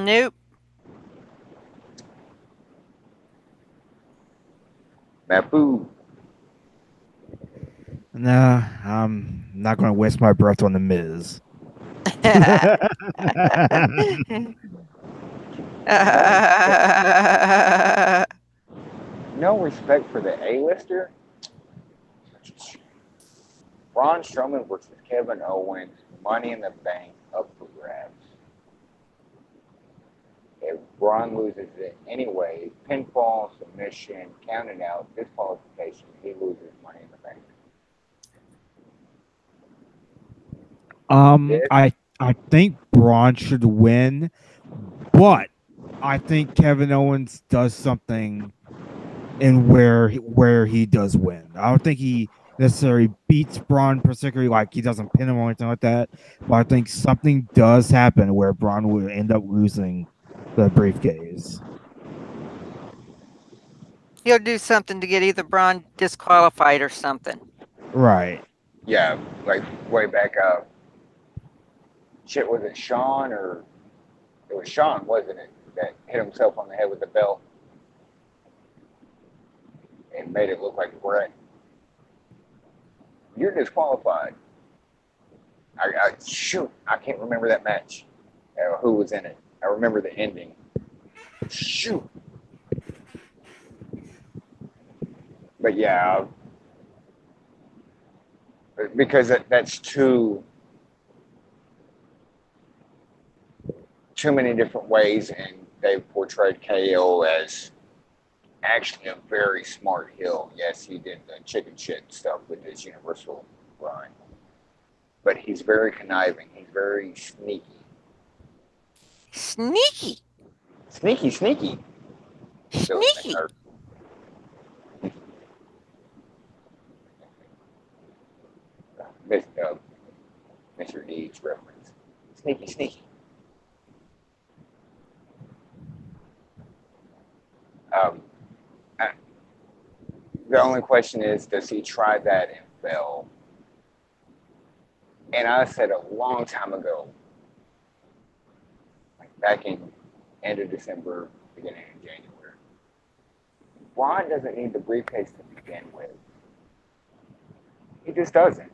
Nope. Mapu. Nah, I'm not going to waste my breath on the Miz. No respect. No respect for the A-lister. Braun Strowman versus Kevin Owens. Money in the Bank up for grabs. If Braun loses it anyway, pinfall, submission, counted out, disqualification, he loses Money in the Bank. This, I think Braun should win, but I think Kevin Owens does something in where he does win. I don't think he necessarily beats Braun particularly, like he doesn't pin him or anything like that. But I think something does happen where Braun will end up losing the briefcase. He'll do something to get either Braun disqualified or something. Right. yeah, like way back up. Shit, was it Sean or it was Sean, wasn't it? That hit himself on the head with the belt and made it look like Brett. You're disqualified. Shoot, I can't remember that match. Who was in it? I remember the ending. Shoot. But yeah, because that's too many different ways, and they've portrayed KO as actually a very smart heel. Yes, he did the chicken shit stuff with his Universal run, but he's very conniving. He's very sneaky. Sneaky. Sneaky, sneaky. Silly thing. Sneaky. Uh, Mr. Deeds reference. Sneaky, sneaky. Um, I, the only question is, does he try that and fail? And I said a long time ago, like back in end of December, beginning of January, Braun doesn't need the briefcase to begin with. He just doesn't.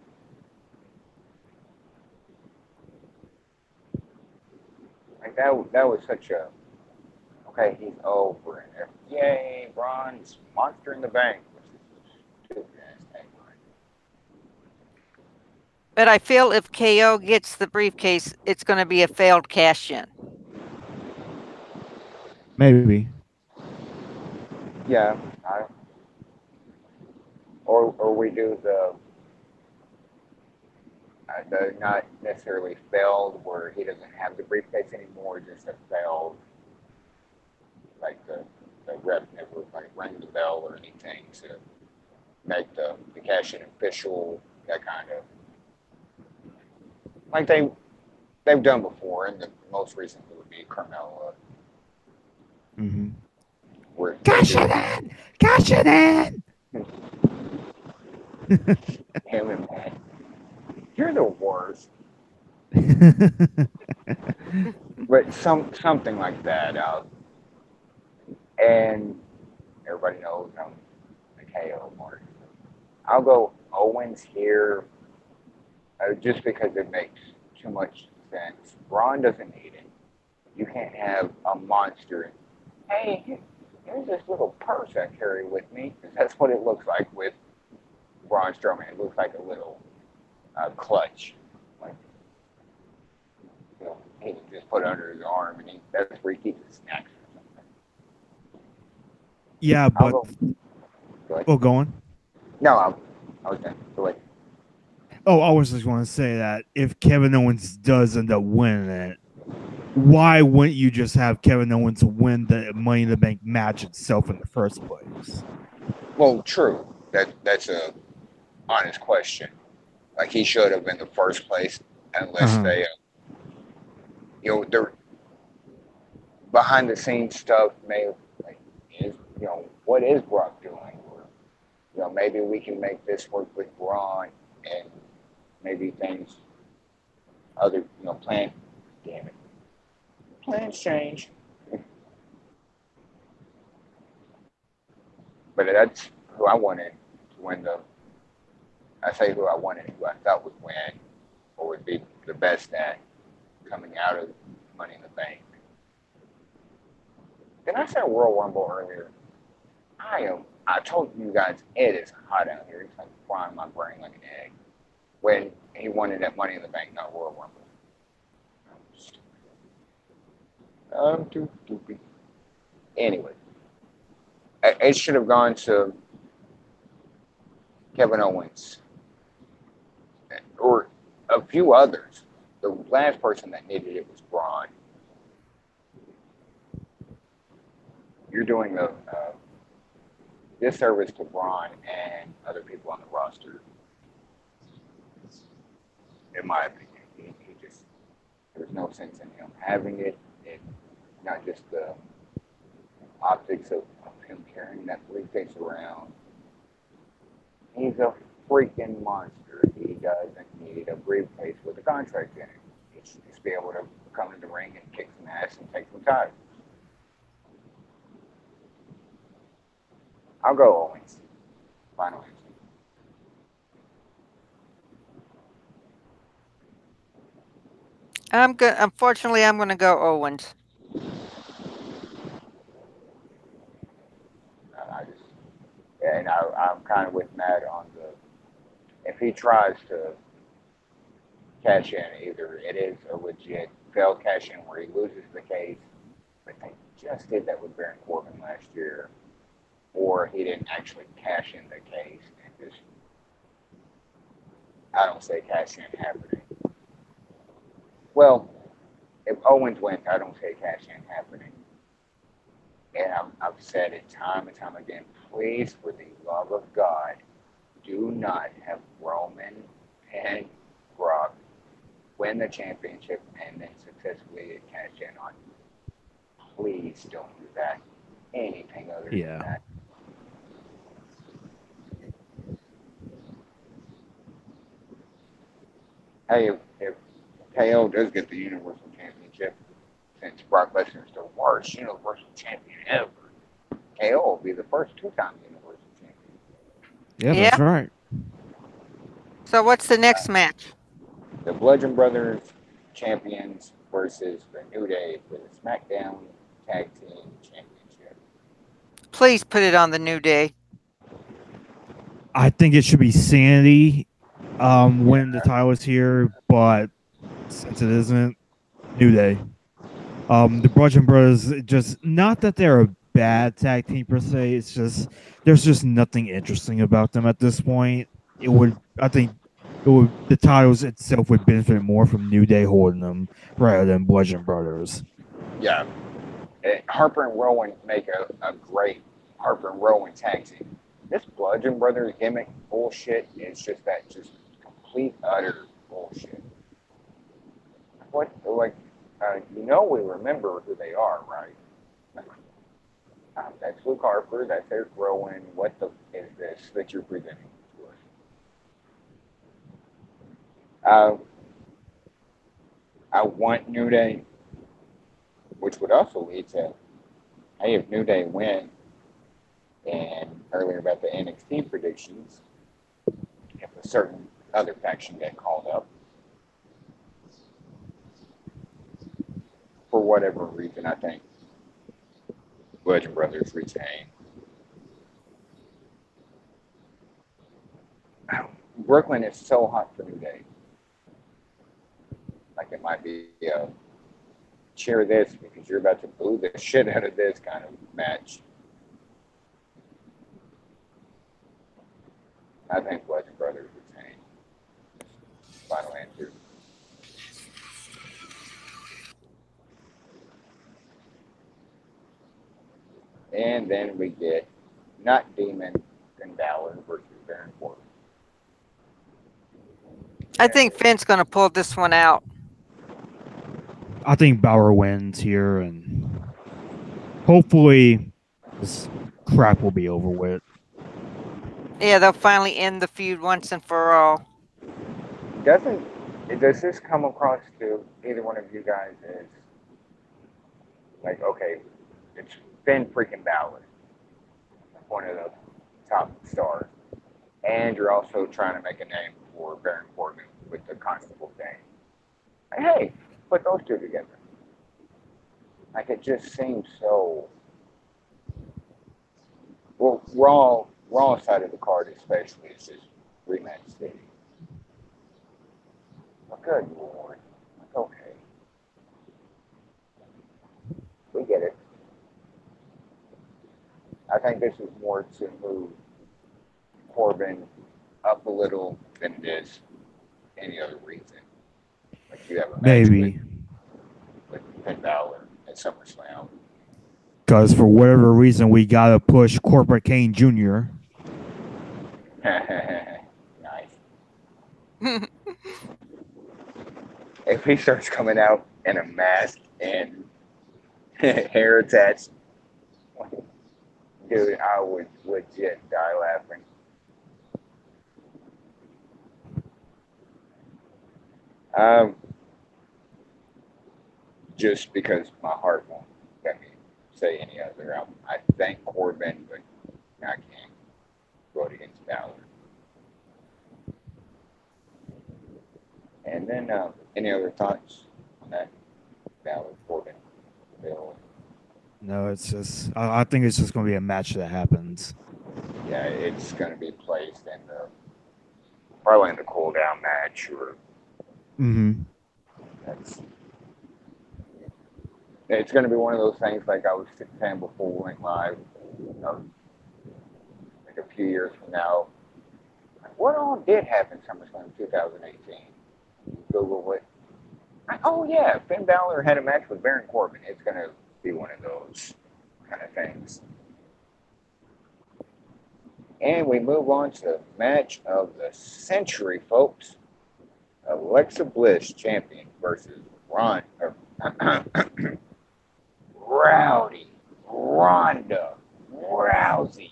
Like that was such a okay. He's over and yay, Braun's monster in the bank, which is stupid ass tagline. But I feel if KO gets the briefcase, it's going to be a failed cash in. Maybe. Yeah, or we do the not necessarily failed where he doesn't have the briefcase anymore, just a failed like the rep never like rang the bell or anything to make the cash in official, that kind of like they've done before, and the most recently would be Carmella. Mm-hmm. We're Cash just it in! Cash it in! him and man. You're the worst. But something like that. And everybody knows I'm a KO mark. I'll go Owens here just because it makes too much sense. Braun doesn't need it. You can't have a monster. Hey, here's this little purse I carry with me. 'Cause that's what it looks like with Braun Strowman. It looks like a little clutch. Like, he can just put it under his arm, and that's where he keeps his snacks or something. Yeah, I'll but go. Go ahead. oh, go on. No, I was done. Go ahead. Oh, I was just going to say that if Kevin Owens does end up winning it, why wouldn't you just have Kevin Owens win the Money in the Bank match itself in the first place? Well, true. That's a honest question. Like he should have in the first place, unless Uh-huh. they, they're behind the scenes stuff. May like is what is Brock doing? Or maybe we can make this work with Braun, and maybe things other plan. Damn it, plans change. But that's who I wanted to win the. I say who I wanted, who I thought would win, or would be the best at coming out of Money in the Bank. Did I say World Rumble earlier? I told you guys it is hot out here. It's like frying my brain like an egg. When he wanted that Money in the Bank, not World Rumble. I'm too stupid. Anyway, it should have gone to Kevin Owens or a few others. The last person that needed it was Braun. You're doing the disservice to Braun and other people on the roster, in my opinion. He just there's no sense in him having it. It not just the optics of him carrying that briefcase around. He's a freaking monster. He doesn't need a briefcase with a contract in it. He should just be able to come in the ring and kick some ass and take some titles. I'll go Owens. Final answer. I'm good. Unfortunately, I'm going to go Owens. I just and I'm kind of with Matt on the if he tries to cash in, either it is a legit failed cash in where he loses the case, but they just did that with Baron Corbin last year, or he didn't actually cash in the case and just I don't say cash in happening. Well, if Owens wins, I don't say cash in happening. And I've said it time and time again. Please, for the love of God, do not have Roman and Brock win the championship and then successfully cash in on. Please don't do that. Anything other than Yeah. that. Hey, if KO does get the Universal Championship, since Brock Lesnar is the worst Universal Champion ever, KO will be the first two-time Universal Champion. Yeah, that's Yeah. right. So what's the next match? The Bludgeon Brothers champions versus the New Day for the SmackDown Tag Team Championship. Please put it on the New Day. I think it should be Sanity Yeah, when the title is here, but since it isn't, New Day. The Bludgeon Brothers, just not that they're a bad tag team per se. It's just there's just nothing interesting about them at this point. It would, I think, it would the titles itself would benefit more from New Day holding them rather than Bludgeon Brothers. yeah. Harper and Rowan make a great Harper and Rowan tag team. This Bludgeon Brothers gimmick bullshit is just complete utter bullshit. What like we remember who they are, right? That's Luke Harper. That's Eric Rowan. What the is this that you're presenting to us? Uh, I want New Day, which would also lead to, hey, if New Day win, and earlier about the NXT predictions, if a certain other faction get called up, for whatever reason, I think Legend Brothers retain. Brooklyn is so hot for New Day. Like it might be a cheer this because you're about to boo the shit out of this kind of match. I think Legend Brothers retain. Final answer. And then we get not Demon and Balor versus Baron Corbin. I think Finn's going to pull this one out. I think Bauer wins here, and hopefully this crap will be over with. Yeah, they'll finally end the feud once and for all. Doesn't does this come across to either one of you guys as like okay, it's Finn freaking Balor, one of the top stars, and you're also trying to make a name for Baron Corbin with the Constable thing. Like, hey, put those two together. Like it just seems so. Well, Raw side of the card especially is just rematch city. Well, good lord. Like, okay, we get it. I think this is more to move Corbin up a little than it is any other reason. Like you have a match Maybe with Finn Balor at SummerSlam. because for whatever reason we gotta push Corporate Kane Jr. Nice. If he starts coming out in a mask and hair attached, dude, I would legit die laughing. Um, just because my heart won't let me say any other. I thank Corbin, but I can't vote against Balor. And then, any other thoughts on that Balor Corbin bill? No, it's just I think it's just gonna be a match that happens. Yeah, it's going to be placed in the probably in the cool down match, or Mm-hmm. that's it's going to be one of those things like I was saying before we went live. You know, like a few years from now, like, what all did happen SummerSlam 2018? Google it. Oh yeah, Finn Balor had a match with Baron Corbin. It's going to be one of those kind of things. And we move on to the match of the century, folks. Alexa Bliss champion versus Ron Rowdy Ronda Rousey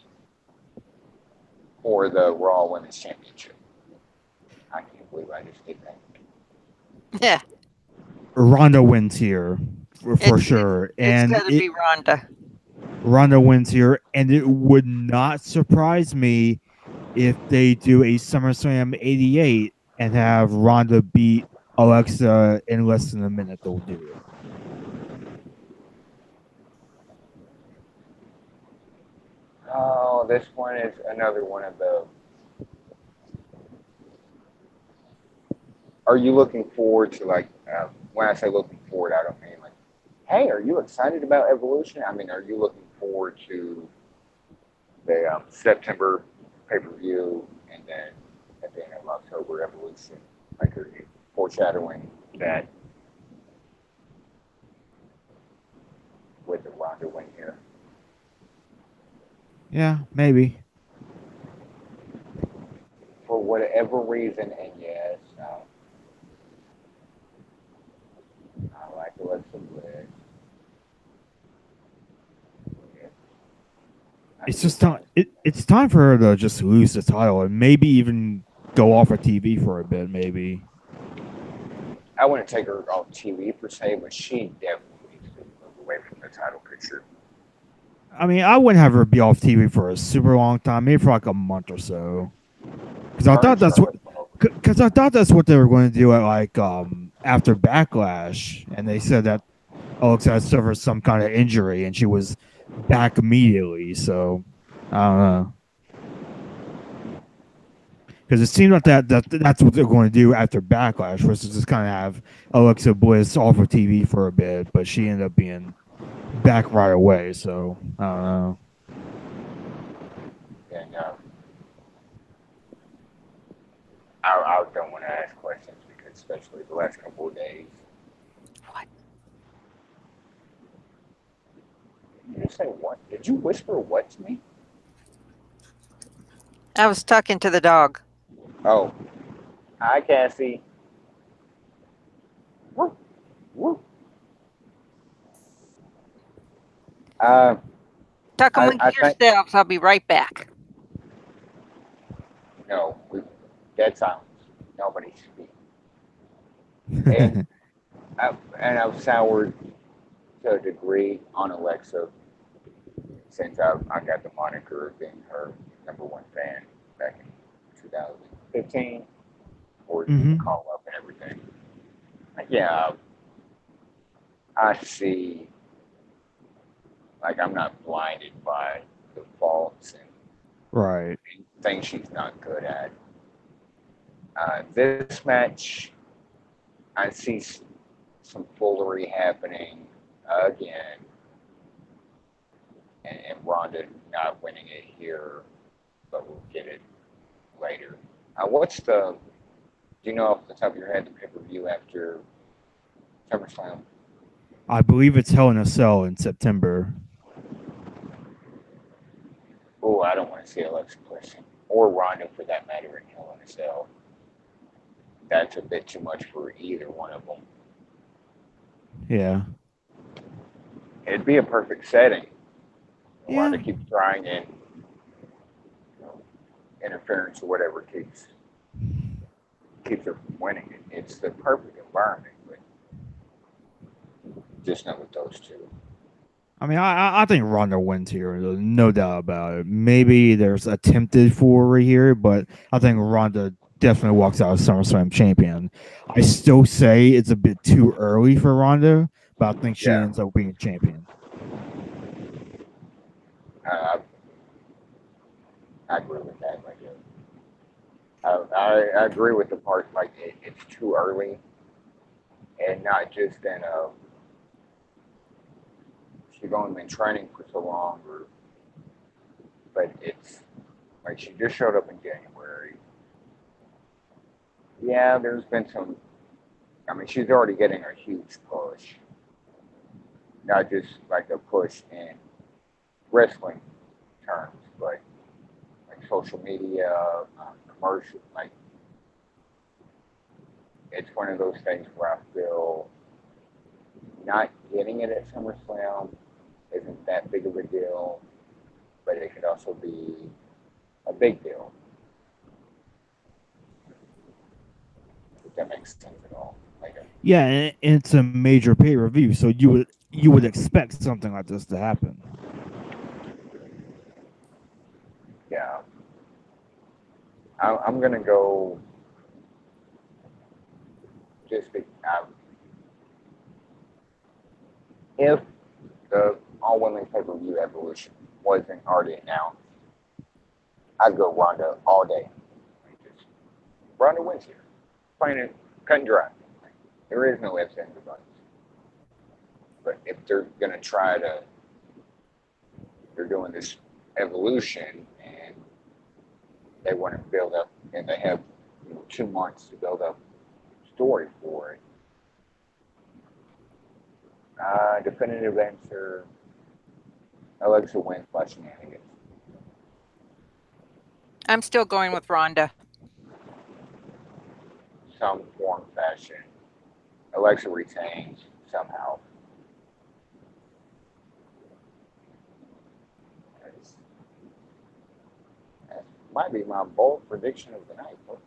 for the Raw Women's Championship. I can't believe I just did that. Yeah, Ronda wins here for it's sure, it's and going to be Ronda. Ronda wins here, and it would not surprise me if they do a SummerSlam '88 and have Ronda beat Alexa in less than a minute. They'll do it. Oh, this one is another one of the. Are you looking forward to like? When I say looking forward, I don't mean like, hey, are you excited about Evolution? I mean, are you looking forward to the September pay per view and then at the end of October Evolution? Like, are you foreshadowing that with the Ronda win here? Yeah, maybe. For whatever reason, and yes, I like Alexa Bliss. it's just just time. don't. It's time for her to just lose the title and maybe even go off of TV for a bit. Maybe. I wouldn't take her off TV per se, but she definitely needs to move away from the title picture. I mean, I wouldn't have her be off TV for a super long time, maybe for like a month or so. Because I Learn thought that's what. Charlotte Flair. Because I thought that's what they were going to do at like after Backlash, and they said that Alexa had suffered some kind of injury and she was back immediately. So I don't know. Because it seemed like that's what they're going to do after Backlash, was to just kind of have Alexa Bliss off of TV for a bit, but she ended up being back right away. So I don't know. And I don't want to ask questions because, especially the last couple of days, What? did you say what? Did you whisper what to me? I was talking to the dog. Oh, hi, Cassie. Woo, woo. Uh, Talk I amongst think yourselves. I'll be right back. no, dead silence. Nobody speak. And I've soured to a degree on Alexa since I got the moniker of being her number one fan back in 2015, or the Hmm. call up and everything. Yeah, I see. Like I'm not blinded by the faults and Right. things she's not good at. This match, I see some foolery happening again, and Ronda not winning it here, but we'll get it later. What's the? Do you know off the top of your head the pay per view after SummerSlam? I believe it's Hell in a Cell in September. Oh, I don't want to see Alexa Bliss or Ronda for that matter in Hell in a Cell. That's a bit too much for either one of them. Yeah. It'd be a perfect setting. Yeah. Ronda keeps trying and interference or whatever keeps her from winning. It's the perfect environment, but just not with those two. I mean, I think Ronda wins here, no doubt about it. Maybe there's attempted foolery here, but I think Ronda definitely walks out as SummerSlam champion. I still say it's a bit too early for Ronda, but I think she Yeah, ends up being champion. I, I agree with that. Like, I agree with the part like it's too early, and not just in a she's only been training for so long, but it's like she just showed up in January. Yeah, there's been some. I mean, she's already getting a huge push, not just like a push in wrestling terms, but like social media, commercial. Like it's one of those things where I feel not getting it at SummerSlam isn't that big of a deal, but it could also be a big deal. If that makes sense at all. Like, Yeah, and it's a major pay per view, so you would expect something like this to happen. yeah, I'm gonna go just if the All Women's Pay Per View Evolution wasn't already announced, I'd go Ronda all day. Like, just Ronda wins here, plain and cut and dry. There is no ifs ands or buts. But if they're gonna try to, they're doing this evolution and they want to build up, and they have 2 months to build up story for it. Definitive answer: Alexa wins by shenanigans. I'm still going with Rhonda. Some form, fashion. Alexa retains somehow. might be my bold prediction of the night, folks.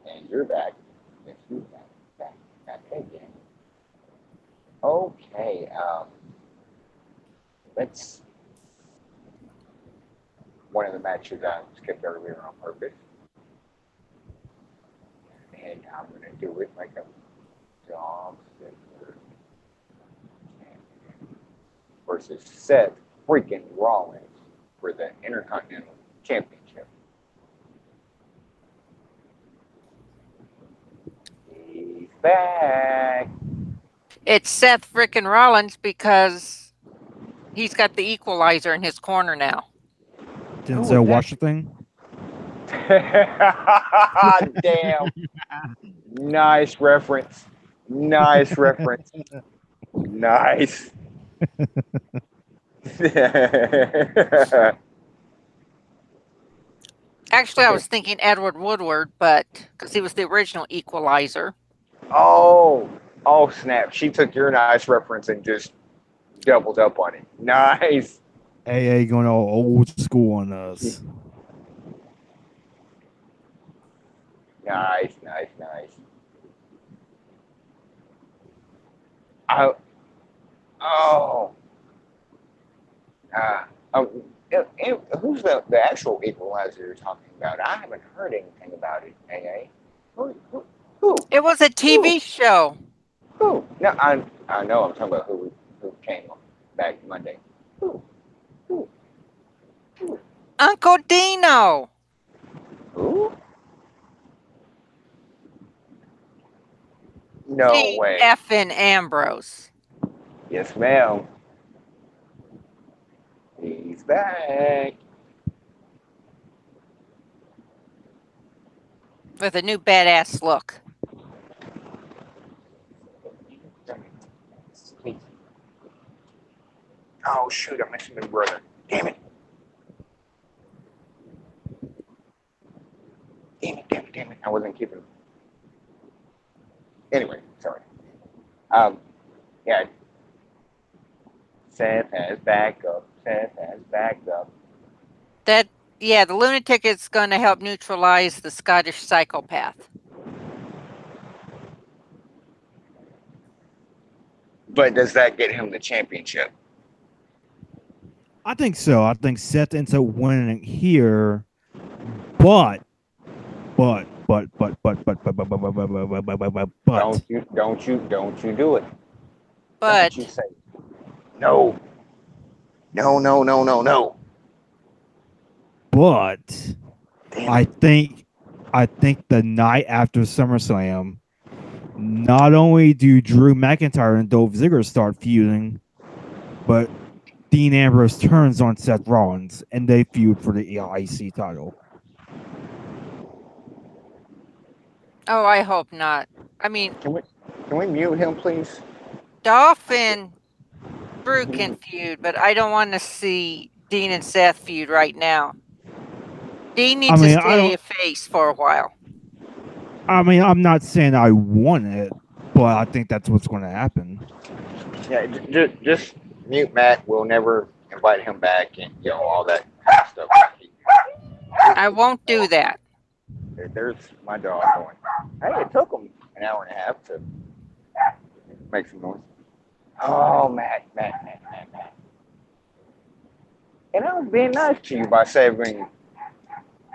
And you're back. Yes, you're back again. Okay, let's. One of the matches I skipped earlier on purpose, and I'm gonna do it like a dog versus Seth freaking Rollins for the Intercontinental Championship. He's back. It's Seth frickin' Rollins because he's got the equalizer in his corner now. Who was Denzel that? Washington. Damn. Nice reference. Nice reference. Nice. Actually, I was thinking Edward Woodward, but because he was the original equalizer. Oh, oh snap! She took your nice reference and just doubled up on it. Nice, AA going all old school on us. nice. I, oh, uh, oh, who's the actual equalizer you're talking about? I haven't heard anything about it. AA, who, It was a who, TV show. who? No, I know. I'm talking about who came back Monday. Who, who, who? Uncle Dino. Who? No Dean way. Effin Ambrose. Yes, ma'am. He's back. With a new badass look. Oh shoot! I mentioned my brother. Damn it! Damn it! I wasn't keeping. Anyway, sorry. Um, yeah. Seth has back up. Seth has backed up. That, yeah, the lunatic is going to help neutralize the Scottish psychopath. But does that get him the championship? I think so. I think Seth ends up winning here, but Don't you do it? Don't you But say no, no. but Damn I it! think the night after SummerSlam, not only do Drew McIntyre and Dolph Ziggler start feuding, but Dean Ambrose turns on Seth Rollins and they feud for the IC title. oh, I hope not. I mean, Can we mute him, please? Dolph and Drew can feud, but I don't want to see Dean and Seth feud right now. Dean I needs to mean, I stay don't. a face for a while. I mean, I'm not saying I want it, but I think that's what's going to happen. Yeah, just mute Matt. We'll never invite him back, and all that stuff. I won't do that. There's my dog going. Hey, it took him an hour and a half to make some noise. Oh, Matt. And I was being nice to you by saving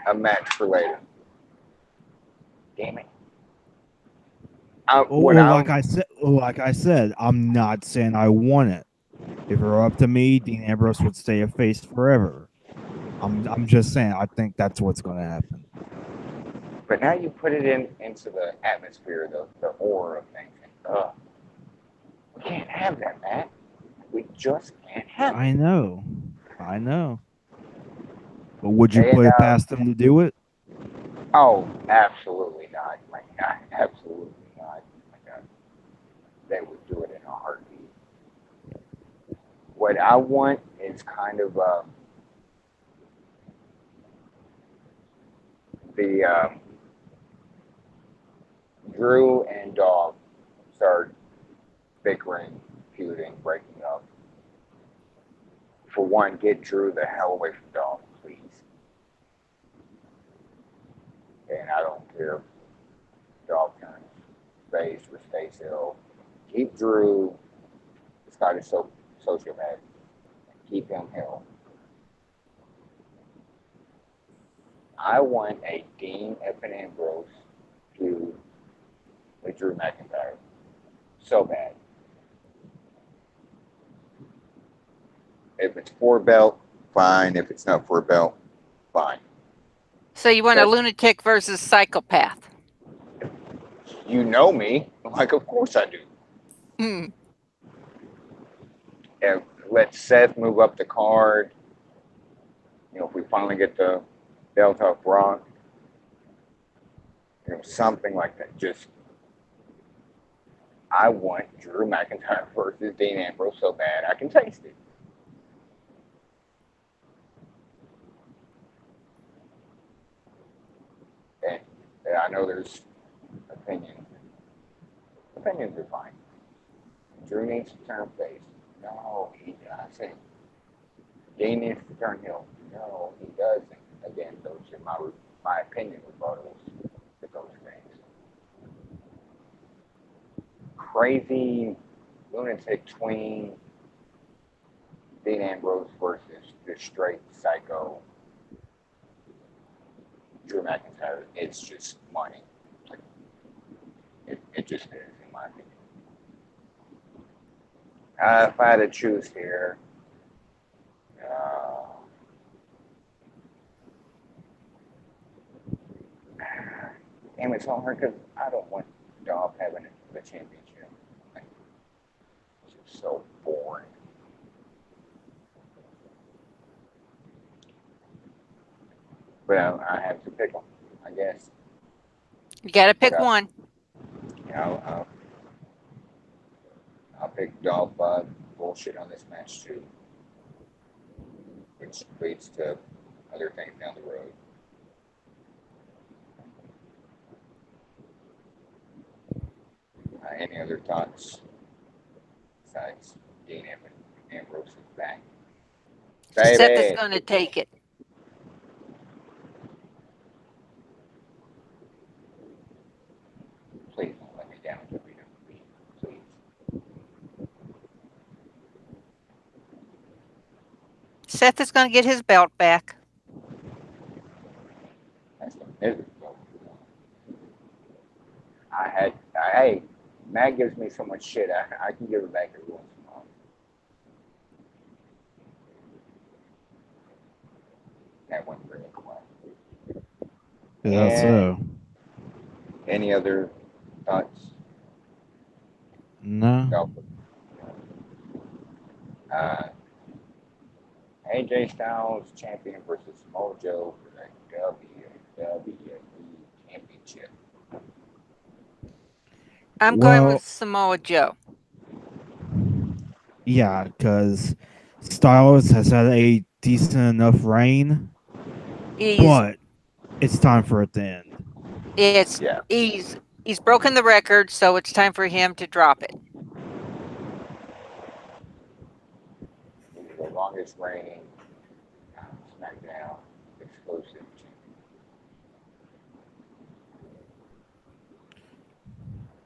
a match for later. Damn it. Like I said, I'm not saying I want it. If it were up to me, Dean Ambrose would stay a face forever. I'm just saying I think that's what's going to happen. But now you put it into the atmosphere, the aura of things. We can't have that, Matt. We just can't have it. I know. But would you And, put it past them to do it? oh, absolutely not. Absolutely not. They would do it in a heartbeat. What I want is kind of the Drew and Dog start bickering, feuding, breaking up For one, get Drew the hell away from Dolph, please. And I don't care if Dolph turns face or stays ill. Keep Drew. This guy is so sociopath. Keep him hell. I want a Dean Evan Ambrose feud with Drew McIntyre. So bad. If it's for a belt, fine. If it's not for a belt, fine. So you want a That's, lunatic versus psychopath? you know me. Like, of course I do. Hmm. And let Seth move up the card. If we finally get the belt off Brock, something like that. Just, I want Drew McIntyre versus Dean Ambrose so bad I can taste it. And, and I know there's opinions. Opinions are fine. Drew needs to turn face. No, I say Dean needs to turn heel. No, he doesn't. Again, those are my opinion rebuttals to those things. Crazy lunatic tween Dean Ambrose versus the straight psycho Drew McIntyre. It's just money. Like, it just is, in my opinion. If I had to choose here, uh, damn, it's so hard because I don't want Dolph having the championship. Like, it's just so boring. But I have to pick them, I guess. You got to But pick one. you know, I'll pick Dolph bullshit on this match too, which leads to other things down the road. Any other thoughts besides Dean Ambrose is back? Seth is Baby, going to take it. please don't let me down, WWE. Please. Seth is going to get his belt back. That's the miserable. Hey, Matt gives me so much shit. I can give it back every once in a while. That went really quiet. That's And so. any other thoughts? No. Go. Uh, AJ Styles champion versus Mojo for the WWE Championship. I'm going with Well, Samoa Joe. yeah, because Styles has had a decent enough reign, He's but it's time for it to end. it's Yeah, he's broken the record, so it's time for him to drop it. he's the longest reigning SmackDown exclusive champion.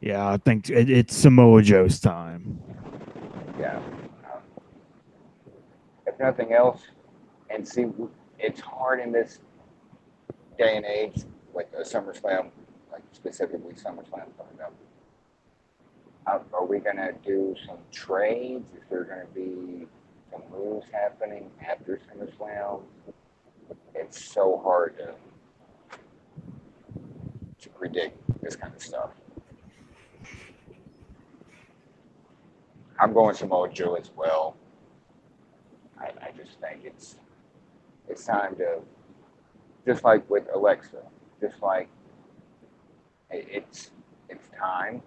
Yeah, I think it's Samoa Joe's time. Yeah. If nothing else, and see, it's hard in this day and age, like a SummerSlam, like specifically SummerSlam coming up. Are we gonna do some trades? Is there gonna be some moves happening after SummerSlam? It's so hard to predict this kind of stuff. I'm going Samoa Joe as well. I just think it's time to, just like with Alexa, just like it's time.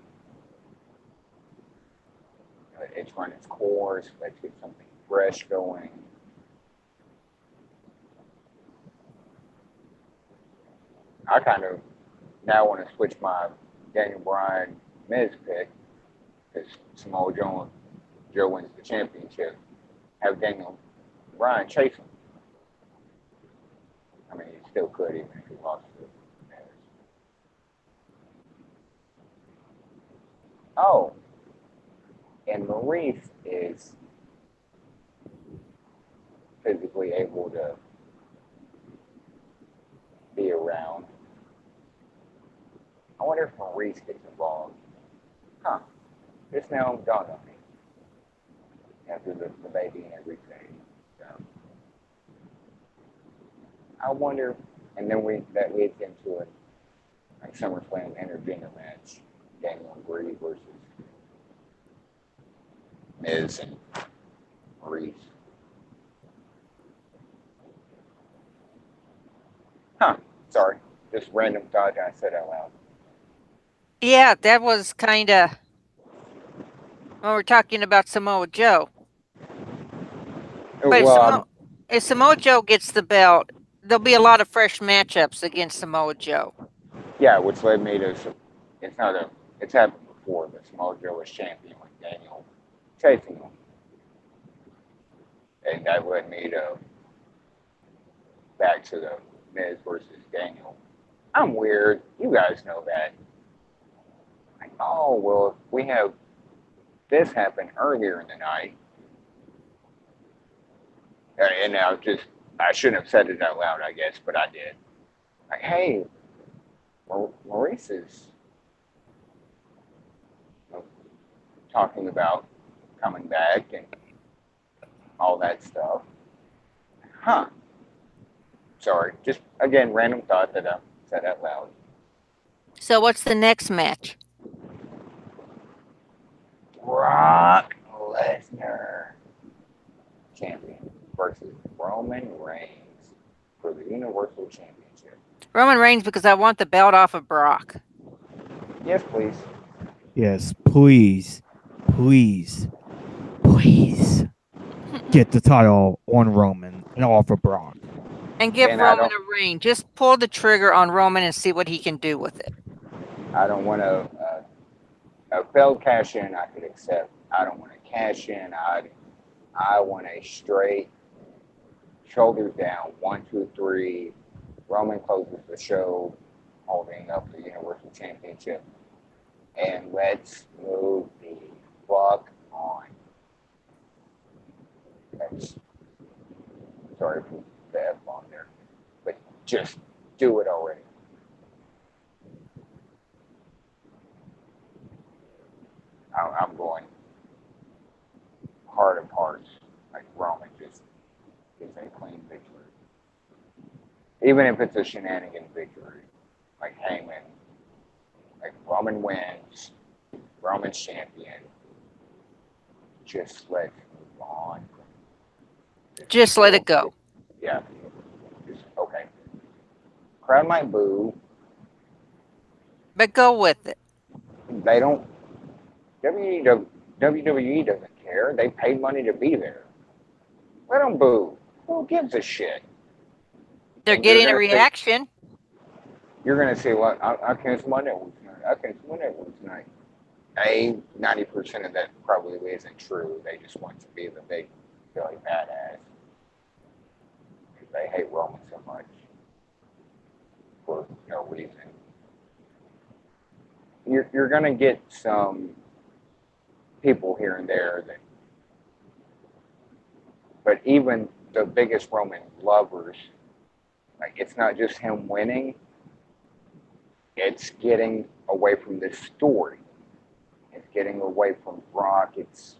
It's run its course. Let's get something fresh going. I kind of now want to switch my Daniel Bryan Miz pick because Samoa Joe wins the championship. Have Daniel Ryan chase him. I mean, he still could even if he lost to Miz. Oh, and Maurice is physically able to be around. I wonder if Maurice gets involved. Huh. This now dawned on me after the baby and everything. So, I wonder, and then that leads into a like SummerSlam intergender match, Daniel and Bree versus Miz and Maurice. Huh. Sorry. Just random thought I said out loud. Yeah, that was kind of when we're talking about Samoa Joe. But Well, if Samoa Joe gets the belt, there'll be a lot of fresh matchups against Samoa Joe. yeah, which led me to it's not a it's happened before, but Samoa Joe was champion with Daniel chasing him. And that led me to back to the Miz versus Daniel. I'm weird. You guys know that. Like, oh well, if we have this happen earlier in the night, and I shouldn't have said it out loud, I guess, but I did. Like, hey, Maurice is talking about coming back and all that stuff. Huh. Sorry. Just, again, random thought that I said out loud. So what's the next match? Brock Lesnar, champion, versus Roman Reigns for the Universal Championship. Roman Reigns, because I want the belt off of Brock. Yes, please. Yes, please, please, please get the title on Roman and off of Brock. And give And Roman a reign. Just pull the trigger on Roman and see what he can do with it. I don't want a failed cash in. I could accept. I don't want to cash in. I want a straight shoulders down. 1, 2, 3. Roman closes the show, holding up the Universal Championship, and let's move the fuck on. That's, sorry for the F bomb there, but just do it already. I'm going heart of hearts, like Roman just gets a clean victory. Even if it's a shenanigan victory, like Heyman, like Roman wins, Roman's champion, just let's move on. Just let it go. Yeah, just, okay. Crowd might boo. But go with it. They don't. WWE doesn't care. They paid money to be there. Let them boo. Who gives a shit? They're And you're getting a gonna say, reaction. you're gonna say, "Well, I can't my network tonight. I can't my network tonight." 90% of that probably isn't true. They just want to be the big, silly badass. They hate Roman so much for no reason. You're gonna get some people here and there that, but even the biggest Roman lovers, like it's not just him winning, it's getting away from this story. It's getting away from Brock. It's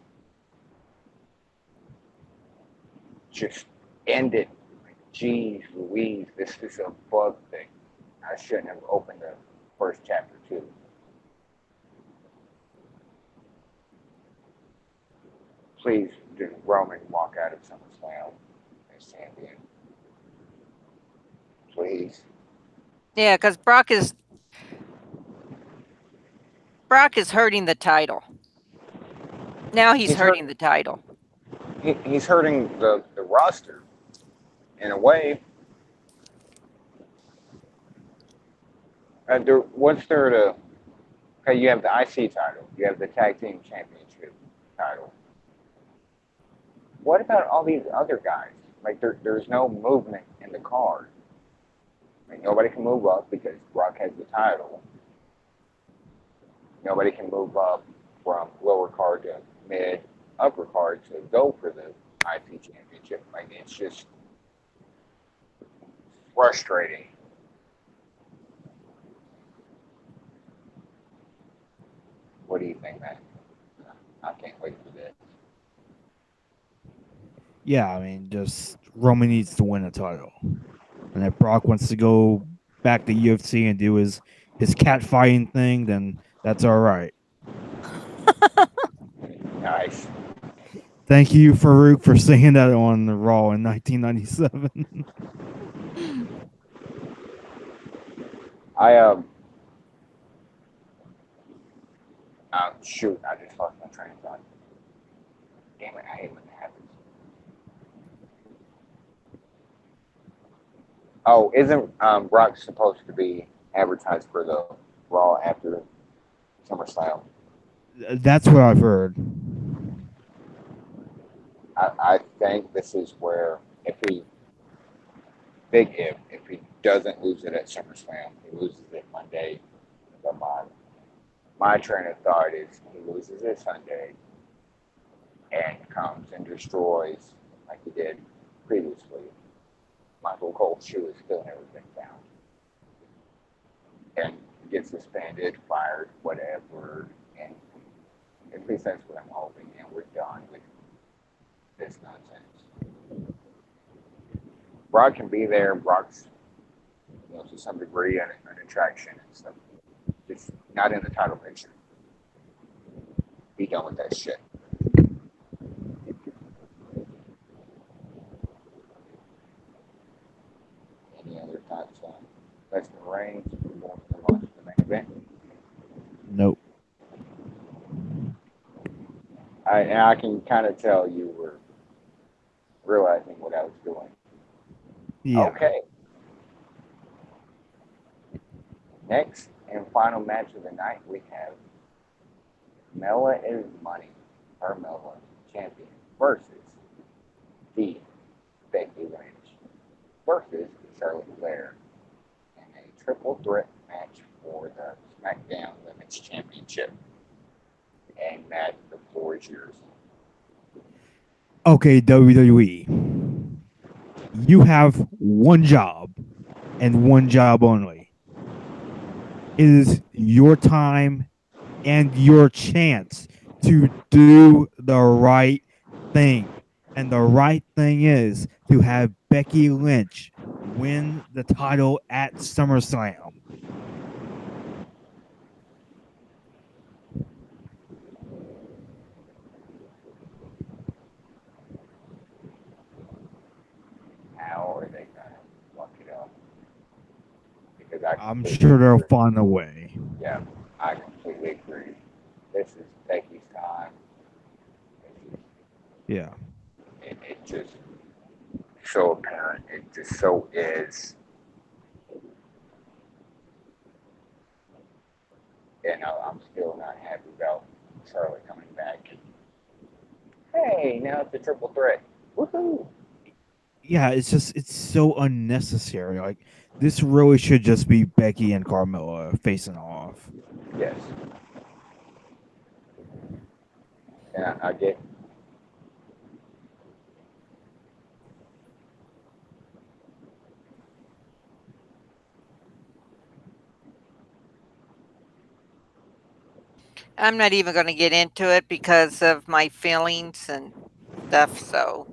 just end it. Like, geez Louise, this is a bug thing. I shouldn't have opened the first chapter too. Please do Roman walk out of SummerSlam as champion. Please. Yeah, because Brock is hurting the title. Now he's hurting the title. He's hurting the roster in a way. What's there to? Okay, you have the IC title. You have the Tag Team Championship title. What about all these other guys? Like there's no movement in the card. Like nobody can move up because Brock has the title. Nobody can move up from lower card to mid, upper card to go for the IC championship. Like it's just frustrating. What do you think, man? I can't wait for this. Yeah, I mean, just Roman needs to win a title, and if Brock wants to go back to UFC and do his cat fighting thing, then that's all right. Nice. Thank you, Farouk, for saying that on the Raw in 1997. I shoot, I just lost my train of thought. Damn it, I hate when that happens. Oh, isn't Brock supposed to be advertised for the Raw after SummerSlam? That's what I've heard. I think this is where if he if he doesn't lose it at SummerSlam, he loses it Monday. But my train of thought is he loses it Sunday and comes and destroys like he did previously. Michael Cole's shoe has still never been found. And gets suspended, fired, whatever. And at least that's what I'm hoping. And we're done with this nonsense. Brock can be there. Brock's, to some degree, an attraction and stuff. Just not in the title picture. Be done with that shit. Any other thoughts on Lesnar Reigns before we move on to the main event? Nope. I can kind of tell you were realizing what I was doing. Yeah. Okay. Next and final match of the night, we have Mela is Money, Carmella champion, versus the Becky Lynch versus Charlotte Flair in a triple threat match for the SmackDown Women's Championship. And Matt, the floor is yours. Okay, WWE. You have one job and one job only. It is your time and your chance to do the right thing. And the right thing is to have Becky Lynch win the title at SummerSlam. How are they going to fuck it up? Because I I'm completely sure they'll agree. find a way. Yeah, I completely agree. This is Becky's time. Yeah. It just so apparent. It just so is. And I'm still not happy about Charlotte coming back. Hey, now it's a triple threat. Woohoo! Yeah, it's so unnecessary. Like this really should just be Becky and Carmella facing off. Yes. And I get. I'm not even going to get into it because of my feelings and stuff. So,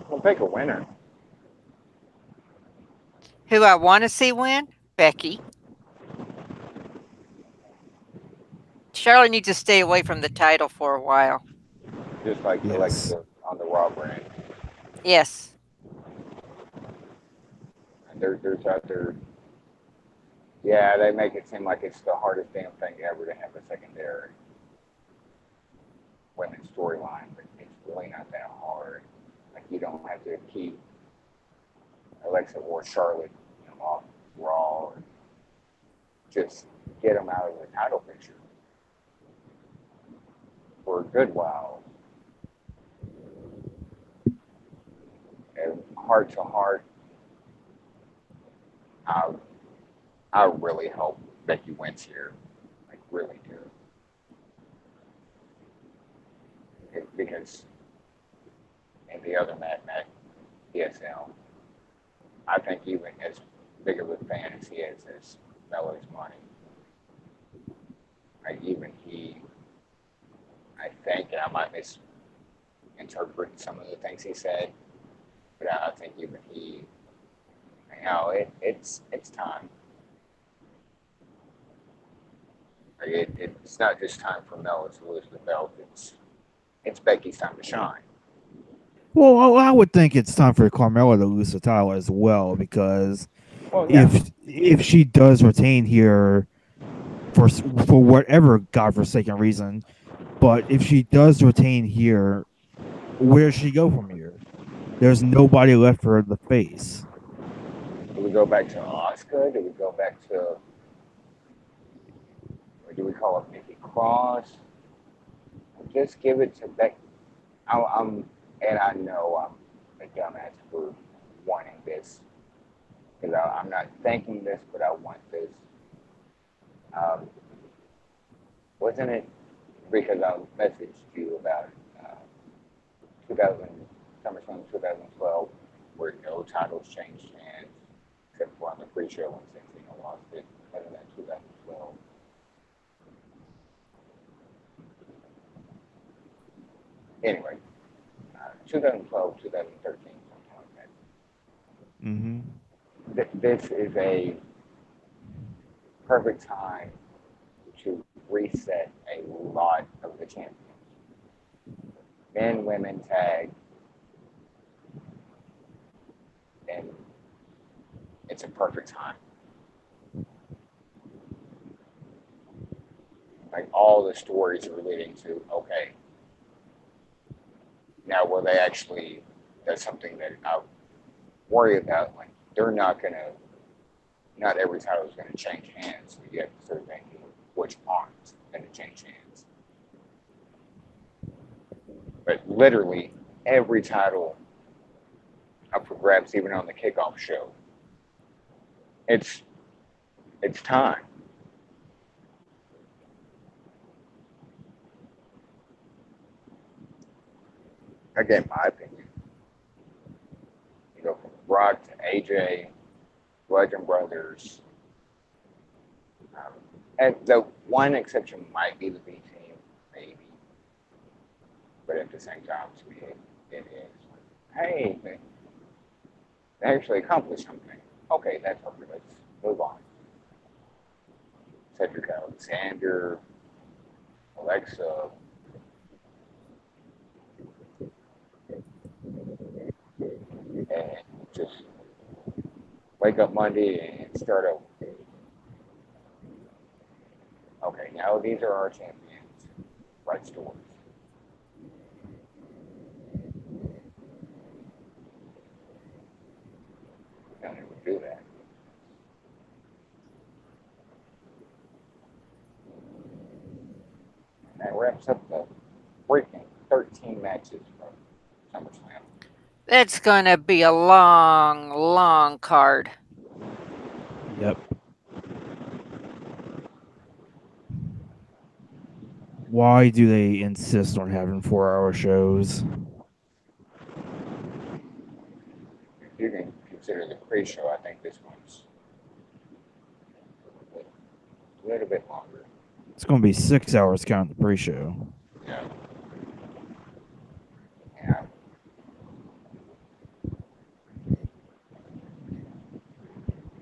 We'll pick a winner. who I want to see win? Becky. Charlotte needs to stay away from the title for a while. Just like Yes. Alexa on the Raw brand. Yes. And there's other. Yeah, they make it seem like it's the hardest damn thing ever to have a secondary women's storyline, but it's really not that hard. Like you don't have to keep Alexa or Charlotte, off Raw. Or just get them out of the title picture for a good while. heart to heart, I I really hope Becky wins here. Like really do, because in the other match, PSL, I think even as big of a fan as he is as Melo's money, like even he, I think, and I might misinterpret some of the things he said, but I think even he, it's time. Like it's not just time for Melo to lose the belt. It's Becky's time to shine. Well, I would think it's time for Carmella to lose the title as well because Well, yeah, if she does retain here for whatever godforsaken reason, but if she does retain here, where does she go from here? There's nobody left for the face. do we go back to Oscar? Do we go back to, or do we call it Nikki Cross? Just give it to Becky. I'm and I know I'm a dumbass for wanting this because I'm not thinking this, but I want this. Um, wasn't it because I messaged you about uh, 2000 SummerSlam 2012, where no titles changed hands except for on the pre-show when Santino lost it. Other than 2012. Anyway, 2012, 2013, something like Mm-hmm. that. This is a perfect time to reset a lot of the champions. Men, women, tag, and it's a perfect time. Like all the stories are leading to, okay, now will they actually, that's something that I worry about. Like they're not going to, not every title is going to change hands. So you have to start thinking which aren't going to change hands. But literally every title up for grabs, even on the kickoff show. It's it's time. Again, my opinion. You go from Brock to AJ, Legend Brothers, um, and the one exception might be the B team, maybe. But at the same time, to me, it is. Hey, they actually accomplished something. Okay, that's okay. Let's move on. Cedric Alexander, Alexa, and just wake up Monday and start over. Okay, now these are our champions. Right stories. Don't ever do that. And that wraps up the freaking 13 matches from SummerSlam. It's going to be a long, long card. Yep. Why do they insist on having 4 hour shows? If you can consider the pre-show, I think this one's a little bit longer. It's going to be 6 hours counting the pre-show. Yeah, yeah,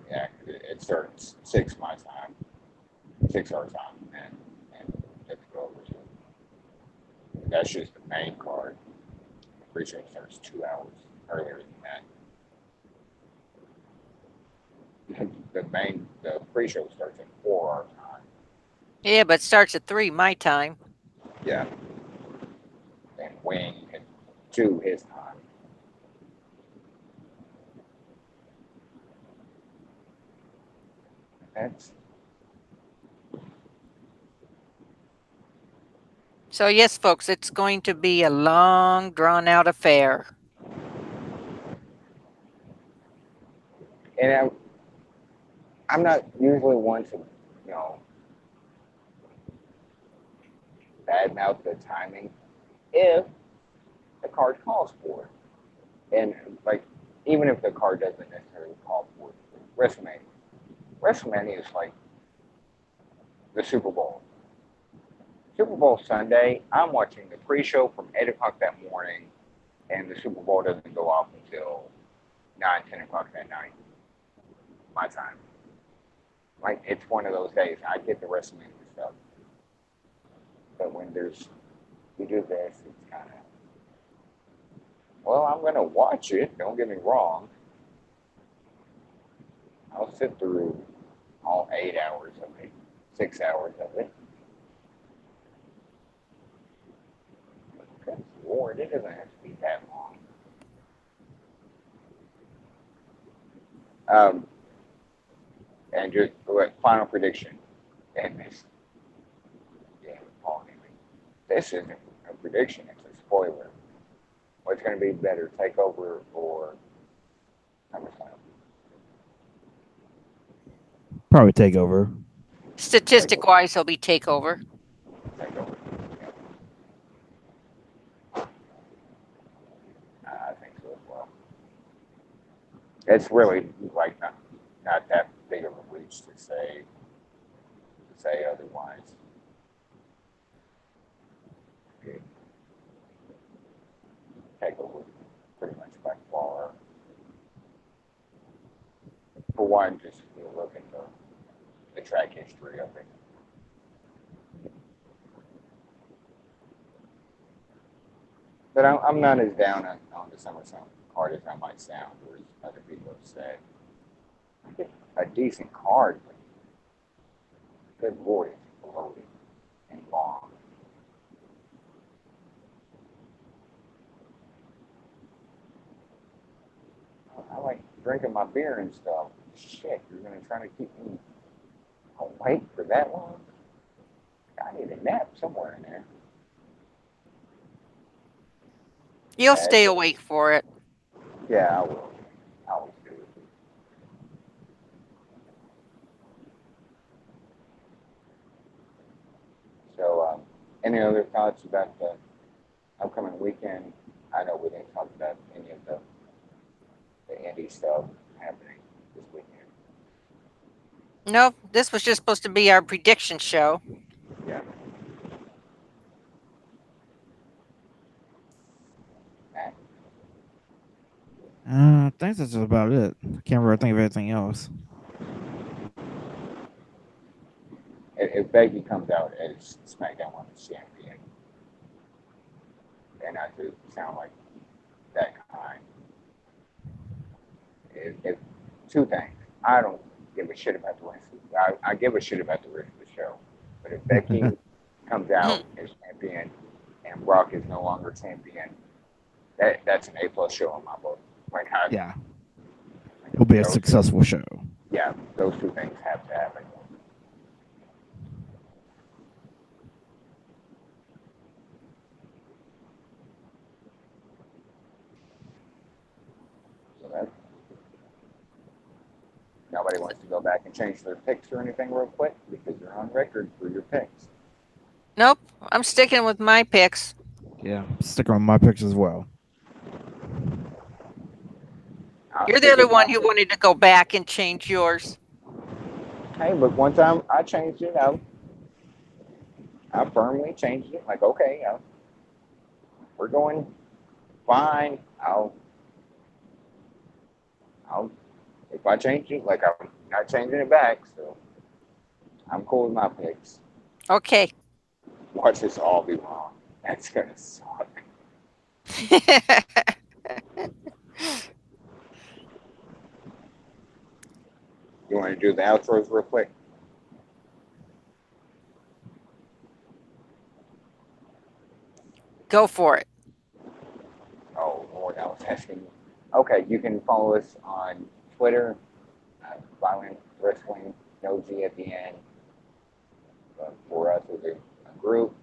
yeah. It starts 6 my time, 6 our time, and let's go over to. That's just the main card. The pre-show starts 2 hours earlier than that. The pre-show starts at 4 our time. Yeah, but starts at 3 my time. Yeah, and Wing at 2 his time. That's So, yes, folks, it's going to be a long, drawn out affair. And I'm not usually one to, you know, badmouth the timing if the card calls for it. And like, even if the card doesn't necessarily call for it, WrestleMania is like the Super Bowl. Super Bowl Sunday, I'm watching the pre-show from 8 o'clock that morning, and the Super Bowl doesn't go off until 9, 10 o'clock that night, my time. Like it's one of those days. I get the WrestleMania stuff, but when there's you do this, it's kind of well, I'm gonna watch it. Don't get me wrong. I'll sit through all 8 hours of it, 6 hours of it. Good Lord, it doesn't have to be that long. Um, and just final prediction. And this, damn, Paul Heyman. This isn't a prediction; it's a spoiler. What's going to be better, Takeover or SummerSlam? Probably take over. Statistic Takeover. wise, he'll be takeover. Takeover. Yeah, I think so as well. It's really like not that big of a reach to say otherwise. Takeover pretty much by far. For one, just you look at the track history of it. But I'm not as down on the SummerSlam card as I might sound, or as other people have said. A decent card, but good lord, it's bloated and long. I like drinking my beer and stuff. Shit, you're gonna try to keep me awake for that long? I need a nap somewhere in there. You'll Bad stay day. awake for it. Yeah, I will. I always do. So, any other thoughts about the upcoming weekend? I know we didn't talk about any of the indie stuff happening this weekend. No, this was just supposed to be our prediction show. Yeah, Matt. I think that's about it. I can't really think of anything else. If Becky comes out as SmackDown Women's Champion, and not to sound like that kind, if two things, I don't give a shit about the rest. I give a shit about the rest of the show, but if Becky comes out as champion and Brock is no longer champion, that's an A+ show in my book. Like I, Yeah, it'll be a those, successful show. yeah, those two things have to happen. So that nobody wants to go back and change their picks or anything real quick because you're on record for your picks. Nope, I'm sticking with my picks. Yeah, sticking on my picks as well. I'll You're the stick other with my one who pick. wanted to go back and change yours. Hey, but one time I changed it out. I firmly changed it. Like, okay, we're going fine. I'll, if I change it, like I'm not changing it back. So I'm cool with my picks. Okay. Watch this all be wrong. That's gonna suck. You want to do the outros real quick? Go for it. Oh Lord, I was asking. Okay, you can follow us on Twitter, Violent Wrestling, no G at the end. For us as a group,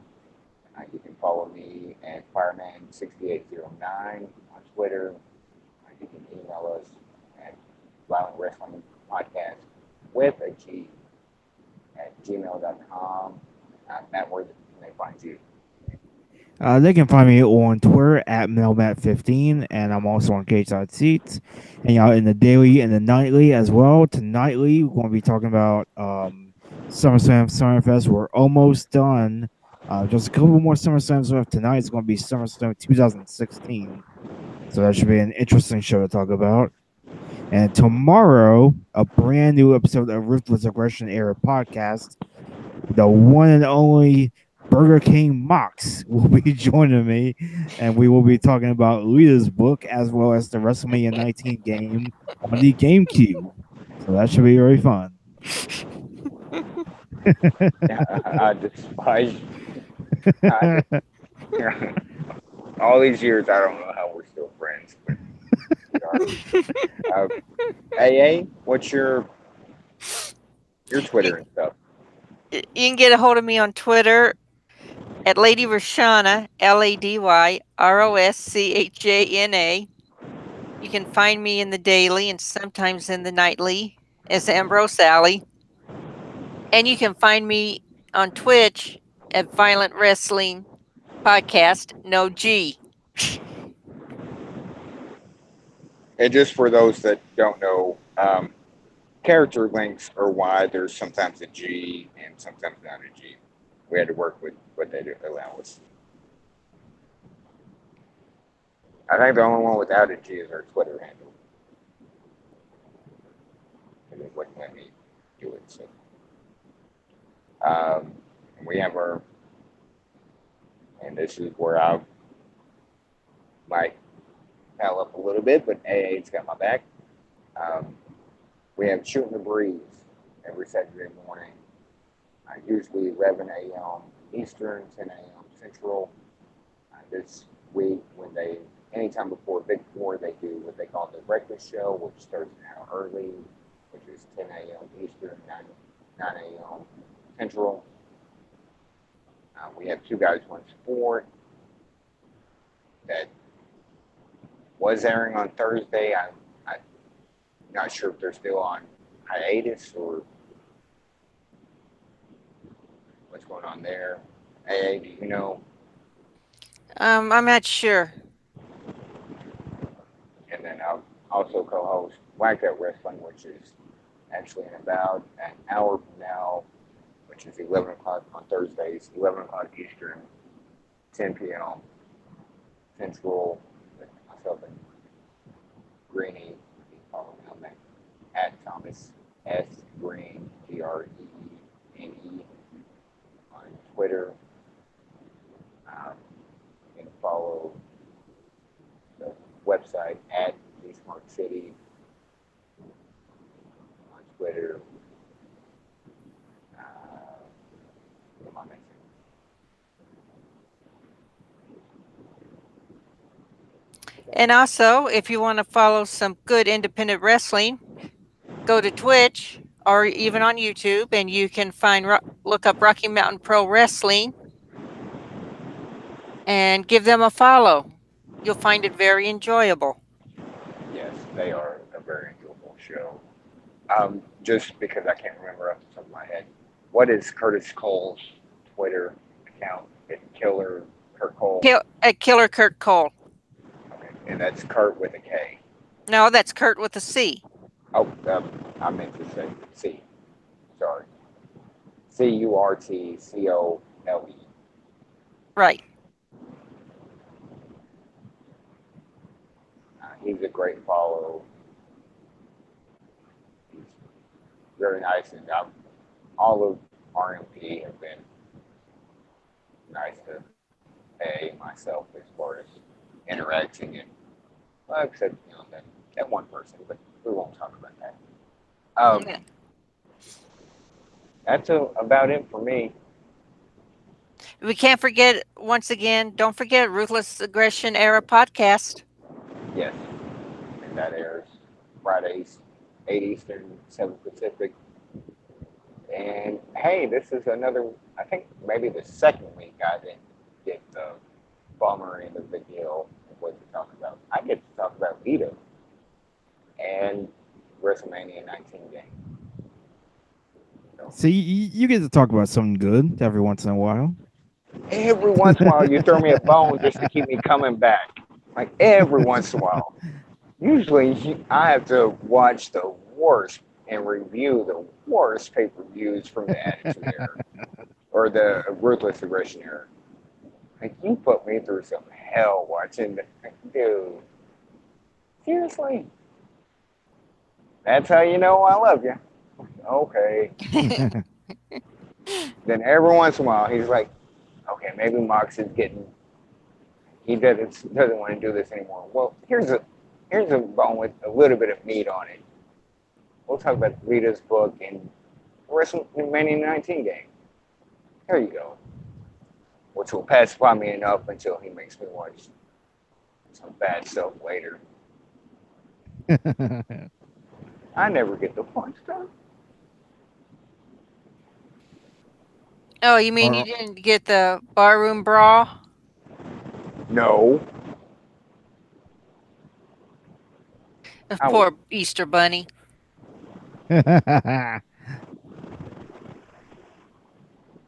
you can follow me at Fireman6809 on Twitter. You can email us at Violent Wrestling Podcast with a G at gmail.com. Matt, where can they find you? They can find me on Twitter at Melmat15, and I'm also on Cage Side Seats. And y'all in the daily and the nightly as well. Tonightly, we're going to be talking about SummerSlam Summerfest. We're almost done. Just a couple more SummerSlams left. Tonight is going to be SummerSlam 2016. So that should be an interesting show to talk about. And tomorrow, a brand new episode of Ruthless Aggression Era podcast. The one and only Burger King Mox will be joining me, and we will be talking about Lita's book as well as the WrestleMania 19 game on the GameCube. So that should be very fun. I despise. I, all these years, I don't know how we're still friends, but we are. Uh, AA, what's your Twitter and stuff? You can get a hold of me on Twitter at Lady Roshana, LadyRoschana. You can find me in the daily and sometimes in the nightly as Ambrose Sally. And you can find me on Twitch at Violent Wrestling Podcast, no G. And just for those that don't know, character links are why there's sometimes a G and sometimes not a G. We had to work with what they do allow us. I think the only one without a G is our Twitter handle. And it wouldn't let me do it. So we have our, and this is where I might pal up a little bit, but AA's got my back. Um, we have Shooting the Breeze every Saturday morning, usually 11 a.m. Eastern, 10 a.m. Central. This week, when they, anytime before Big Four, they do what they call the breakfast show, which starts an hour early, which is 10 a.m. Eastern, 9 a.m. Central. We have Two Guys, One Sport that was airing on Thursday. I'm not sure if they're still on hiatus or what's going on there. Hey, do you know? I'm not sure. And then I'll also co-host Whack Out Wrestling, which is actually in about an hour from now, which is 11 o'clock on Thursdays, 11 o'clock Eastern, 10 p.m. Central, with myself and Greeny. You can follow me on that at Thomas S. Green, GREENE, on Twitter. You can follow the website at the Smart City on Twitter. What am I missing? And also, if you want to follow some good independent wrestling, go to Twitch or even on YouTube, and you can look up Rocky Mountain Pro Wrestling and give them a follow. You'll find it very enjoyable. Yes, they are a very enjoyable show. Just because I can't remember off the top of my head, what is Curtis Cole's Twitter account? It's Killer Kurt Cole. Killer Kurt Cole. Okay, and that's Kurt with a K. No, that's Kurt with a C. Oh, I meant to say C. Sorry, CURTCOLE. Right. He's a great follow. He's very nice, and all of RMP have been nice to A myself as far as interacting and well, except that one person, but we won't talk about that. Yeah. That's about it for me. We can't forget, once again, don't forget Ruthless Aggression Era podcast. Yes, and that airs Fridays, 8 Eastern, 7 Pacific. And hey, this is another, I think maybe the second week I didn't get the bummer end of the deal of what to talk about. I get to talk about Lita. And WrestleMania 19 game. See, you get to talk about something good every once in a while. Every once in a while, you throw me a bone just to keep me coming back. Like every once in a while. Usually, I have to watch the worst and review the worst pay-per-views from the Attitude Era or the Ruthless Aggression Era. Like you put me through some hell watching the dude. Seriously, that's how you know I love you. Okay. Then every once in a while, he's like, okay, maybe Mox is getting. He doesn't want to do this anymore. Well, here's a bone with a little bit of meat on it. We'll talk about Rita's book and WrestleMania 19 game. Here you go. Which will pacify me enough until he makes me watch some bad stuff later. I never get the fun stuff. Oh, you mean you didn't get the barroom brawl? No. Poor Easter Bunny.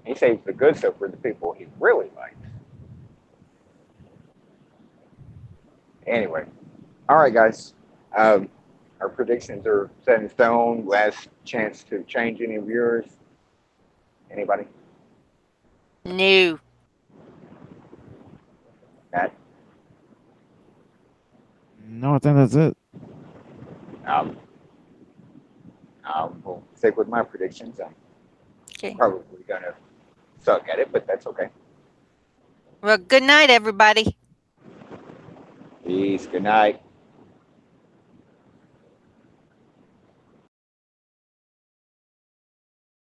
He saves the good stuff for the people he really likes. Anyway, all right, guys. Our predictions are set in stone. Last chance to change any of yours. Anybody? No. Matt? No, I think that's it. Um, we'll stick with my predictions. I'm Okay. probably gonna suck at it, but that's okay. Well, good night, everybody. Peace. Good night.